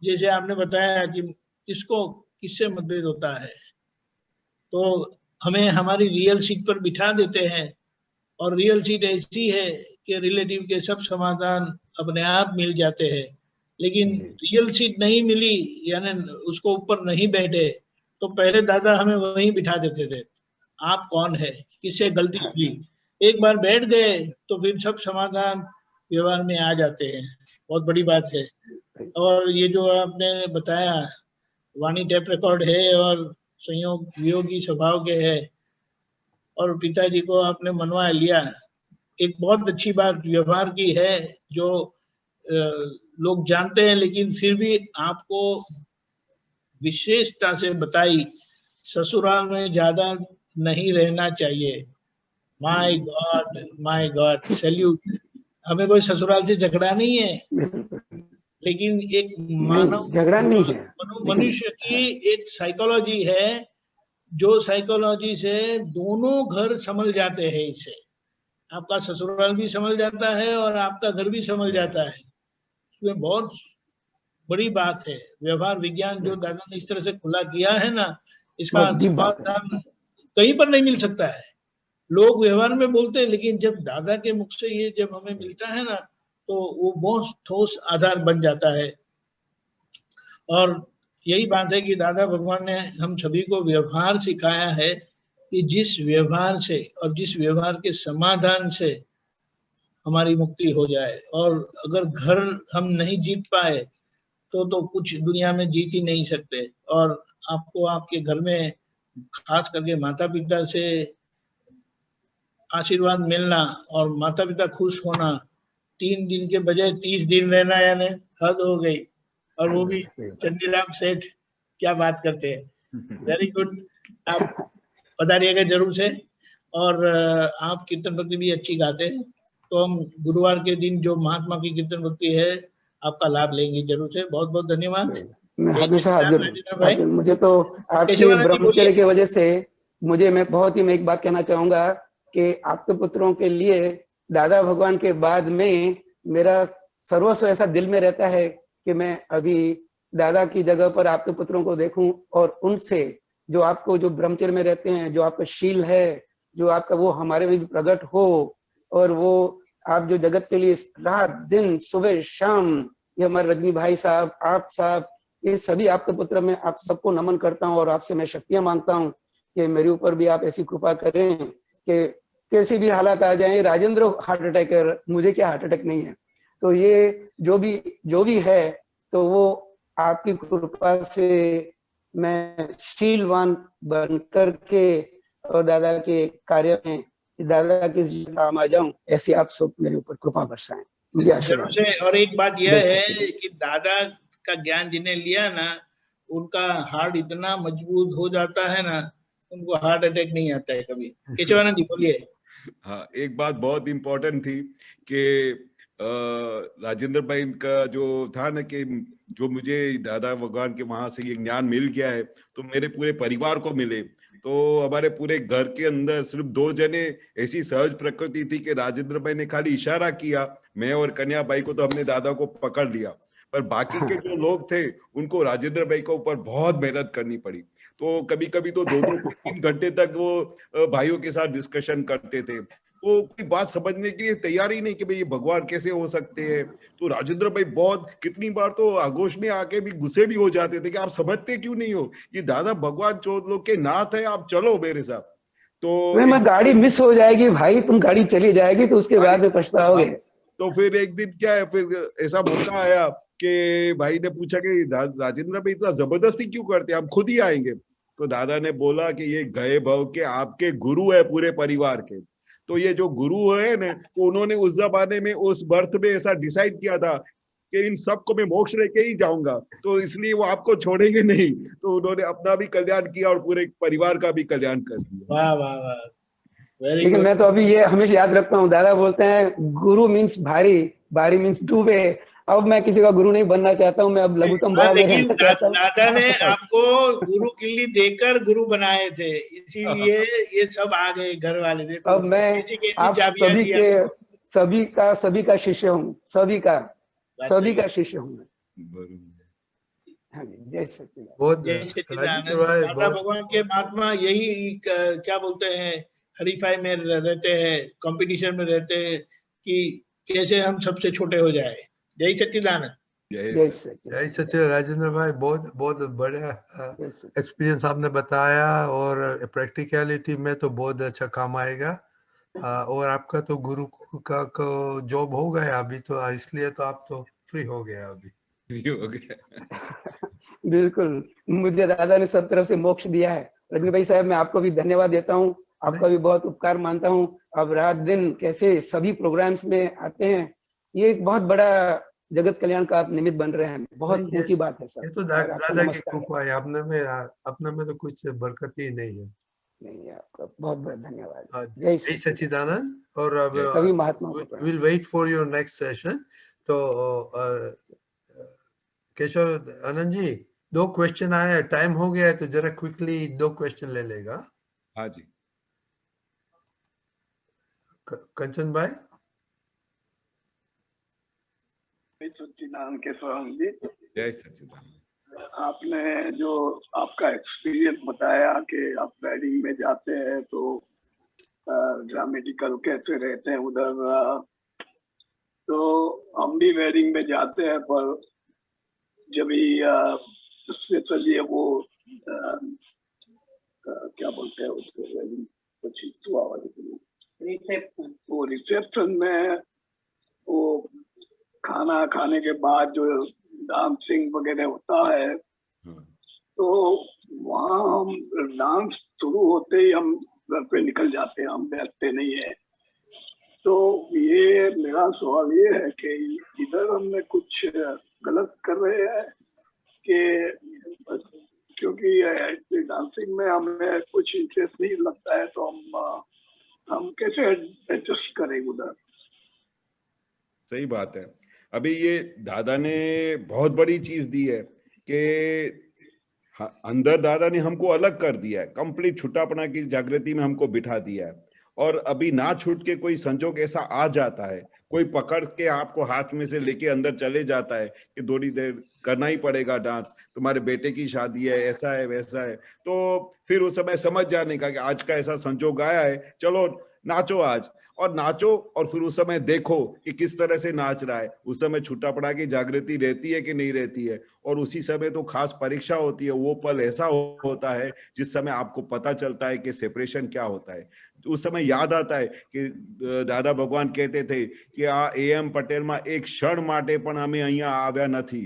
जैसे आपने बताया कि किसको किससे मतभेद होता है, तो हमें हमारी रियल सीट पर बिठा देते हैं, और रियल सीट ऐसी है कि रिलेटिव के सब समाधान अपने आप मिल जाते हैं। लेकिन रियल सीट नहीं मिली, यानी उसको ऊपर नहीं बैठे, तो पहले दादा हमें वहीं बिठा देते थे, आप कौन है, किससे गलती हुई। एक बार बैठ गए तो फिर सब समाधान व्यवहार में आ जाते हैं। बहुत बड़ी बात है। और ये जो आपने बताया वाणी टेप रिकॉर्ड है और संयोग वियोगी स्वभाव के है, और पिताजी को आपने मनवा लिया, एक बहुत अच्छी बात व्यवहार की है जो लोग जानते हैं, लेकिन फिर भी आपको विशेषता से बताई, ससुराल में ज्यादा नहीं रहना चाहिए। My God salute. हमें कोई ससुराल से झगड़ा नहीं है, लेकिन एक मानव झगड़ा नहीं है, मनुष्य की एक साइकोलॉजी है, जो साइकोलॉजी से दोनों घर संभल जाते हैं। इससे आपका ससुराल भी संभल जाता है और आपका घर भी संभल जाता है। इसमें बहुत बड़ी बात है। व्यवहार विज्ञान जो दादा ने इस तरह से खुला किया है ना, इसका बहुत deep बात है। समाधान कहीं पर नहीं मिल सकता है। लोग व्यवहार में बोलते हैं, लेकिन जब दादा के मुख से ये जब हमें मिलता है ना, तो वो बहुत ठोस आधार बन जाता है। और यही बात है कि दादा भगवान ने हम सभी को व्यवहार सिखाया है कि जिस व्यवहार से और जिस व्यवहार के समाधान से हमारी मुक्ति हो जाए। और अगर घर हम नहीं जीत पाए तो कुछ दुनिया में जीत ही नहीं सकते। और आपको आपके घर में खास करके माता पिता से आशीर्वाद मिलना और माता पिता खुश होना, 3 दिन के बजाय 30 दिन रहना, यानी हद हो गई। और वो भी चंदीराम सेठ, क्या बात करते हैं। Very good. आप पधारिएगा जरूर से। और आप कीर्तन भक्ति भी अच्छी गाते हैं, तो हम गुरुवार के दिन जो महात्मा की कीर्तन भक्ति है, आपका लाभ लेंगे जरूर से। बहुत बहुत धन्यवाद। मैं जय हमेशा श्री राम, हाजिर राजेंद्र भाई। हूँ। मुझे तो आपकी केशवानंद जी ब्रह्मचर्य बोलिए। की वजह से मैं एक बात कहना चाहूंगा कि आपके पुत्रों के लिए दादा भगवान के बाद में मेरा सर्वस्व ऐसा दिल में रहता है कि मैं अभी दादा की जगह पर आपके पुत्रों को देखूं, और उनसे जो आपको जो ब्रह्मचर्य में रहते हैं, जो आपका शील है, जो आपका, वो हमारे में भी प्रकट हो। और वो आप जो जगत के लिए रात दिन सुबह शाम, ये हमारे रजनी भाई साहब, आप साहब, ये सभी आपके पुत्र, में आप सबको नमन करता हूँ और आपसे मैं शक्तियां मांगता हूँ कि मेरे ऊपर भी आप ऐसी कृपा करें कि कैसी भी हालत आ जाए, राजेंद्र हार्ट अटैक है, मुझे क्या हार्ट अटैक नहीं है, तो ये जो भी है, तो वो आपकी कृपा से मैं शीलवान बन करके और दादा के कार्य में, दादा के काम आ जाऊं, ऐसे आप सब मेरे ऊपर कृपा बरसाएं, मुझे जरूर आशीर्वाद से। और एक बात यह दे है सके। कि दादा का ज्ञान जिन्हें लिया ना, उनका हार्ट इतना मजबूत हो जाता है ना, उनको हार्ट अटैक नहीं आता है कभी। केशवानंद जी बोलिए। हाँ, एक बात बहुत इम्पोर्टेंट थी कि राजेंद्र भाई का जो था ना, कि जो मुझे दादा भगवान के वहां से ये ज्ञान मिल गया है, तो मेरे पूरे परिवार को मिले। तो हमारे पूरे घर के अंदर सिर्फ 2 जने ऐसी सहज प्रकृति थी कि राजेंद्र भाई ने खाली इशारा किया, मैं और कन्या भाई को, तो हमने दादा को पकड़ लिया। पर बाकी के जो लोग थे, उनको राजेंद्र भाई के ऊपर बहुत मेहनत करनी पड़ी। तो कभी कभी तो 2-2-3 घंटे तक वो भाइयों के साथ डिस्कशन करते थे। तो कोई बात समझने के लिए तैयार ही नहीं कि भाई ये भगवान कैसे हो सकते हैं। तो राजेंद्र भाई बहुत, कितनी बार तो आगोश में आके भी गुस्से भी हो जाते थे कि आप समझते क्यों नहीं हो, ये दादा भगवान जो लोग के नाथ है, आप चलो मेरे साथ। तो मैं गाड़ी मिस हो जाएगी भाई, तुम गाड़ी चली जाएगी तो उसके बाद में पछताओगे। तो फिर एक दिन क्या है, फिर ऐसा मौका आया कि भाई ने पूछा कि राजेंद्र भाई इतना जबरदस्ती क्यों करते हैं, हम खुद ही आएंगे। तो दादा ने बोला कि ये गए भव के आपके गुरु है पूरे परिवार के, तो ये जो गुरु है ना, तो उन्होंने उस जमाने में उस बर्थ में ऐसा डिसाइड किया था कि इन सबको मैं मोक्ष लेके ही जाऊंगा, तो इसलिए वो आपको छोड़ेंगे नहीं, तो उन्होंने अपना भी कल्याण किया और पूरे परिवार का भी कल्याण कर दिया। वाह वाह वाह, वेरी लेकिन गुड। मैं तो अभी ये हमेशा याद रखता हूँ, दादा बोलते हैं गुरु मीन्स भारी, भारी मीन्स डूबे। अब मैं किसी का गुरु नहीं बनना चाहता हूँ, मैं अब लघुतम भाव में लेकिन रहना चाहता हूँ। दादा ने आपको गुरु किल्ली देकर गुरु बनाए थे, इसीलिए ये सब आ गए घर वाले। देखो अब मैं कैसी आप चाबियां सभी दी के आपको। सभी का शिष्य हूँ, सभी सही का है। शिष्य हूँ मैं। हाँ जी, जय सच्चिदानंद। बहुत जय राजेंद्र सच्चिदानंद। भाई दादा बहुत भगवान के महात्मा यही क्या बोलते हैं, हरीफाई में रहते हैं, कंपटीशन में रहते हैं कि कैसे हम सबसे छोटे हो जाए। जय सच्चिदानंद। जय जय सच्चिदानंद। सचिदानंद। राजेंद्र भाई बहुत बहुत बढ़िया जय सच्चिदानंद। एक्सपीरियंस आपने बताया और प्रैक्टिकलिटी में तो बहुत अच्छा काम आएगा। और आपका तो गुरु का जॉब हो गया अभी, तो इसलिए तो आप तो फ्री हो गए अभी। हो गया। बिल्कुल, मुझे दादा ने सब तरफ से मोक्ष दिया है। रजनी भाई साहब, मैं आपको भी धन्यवाद देता हूँ, आपका भी बहुत उपकार मानता हूँ। अब रात दिन कैसे सभी प्रोग्राम्स में आते हैं, ये एक बहुत बड़ा जगत कल्याण का आप निमित्त बन रहे हैं, बहुत नहीं, ऊंची बात है सर। ये तो और आपको दादा की नमस्कार है। कृपा है, अपने में तो कुछ बरकत ही नहीं है। नहीं, आपका बहुत बहुत धन्यवाद। जय जय सच्चिदानंद। और अब सभी महात्माओं को प्रणाम। Will wait for your next session. तो केशव आनंद जी, 2 क्वेश्चन आए हैं, टाइम हो गया है तो जरा क्विकली 2 क्वेश्चन ले लेगा। हाँ जी। कंचन भाई। सच्चिदानंद केशव जी, जय सच्चिदानंद। आपने जो आपका एक्सपीरियंस बताया कि आप वेडिंग में जाते हैं तो ड्रामेटिकल कैसे रहते हैं उधर, तो हम भी वेडिंग में जाते हैं, पर जब भी स्पेशली वो क्या बोलते हैं उसको, वेडिंग रिसेप्शन, वो रिसेप्शन में वो खाना खाने के बाद जो डांसिंग वगैरह होता है, तो वहाँ हम डांस शुरू होते ही हम घर पे निकल जाते हैं, हम बैठते नहीं है। तो ये मेरा सवाल ये है कि इधर हमने कुछ गलत कर रहे हैं कि, क्योंकि डांसिंग में हमें कुछ इंटरेस्ट नहीं लगता है, तो हम कैसे एडजस्ट करें उधर। सही बात है। अभी ये दादा ने बहुत बड़ी चीज दी है कि अंदर दादा ने हमको अलग कर दिया है, कंप्लीट छुट्टापना की जागृति में हमको बिठा दिया है। और अभी ना छूट के कोई संजोग ऐसा आ जाता है, कोई पकड़ के आपको हाथ में से लेके अंदर चले जाता है कि थोड़ी देर करना ही पड़ेगा डांस, तुम्हारे बेटे की शादी है, ऐसा है वैसा है, तो फिर उस समय समझ जाने का कि आज का ऐसा संजोग आया है, चलो नाचो आज, और नाचो। और फिर उस समय देखो कि किस तरह से नाच रहा है। उस समय छुट्टा पड़ा की जागृति रहती है कि नहीं रहती है। और उसी समय तो खास परीक्षा होती है, वो पल ऐसा होता है जिस समय आपको पता चलता है कि सेपरेशन क्या होता है। उस समय याद आता है कि दादा भगवान कहते थे कि आ AM पटेल में एक क्षण માટે પણ અમે અહીંયા આવ્યા નથી।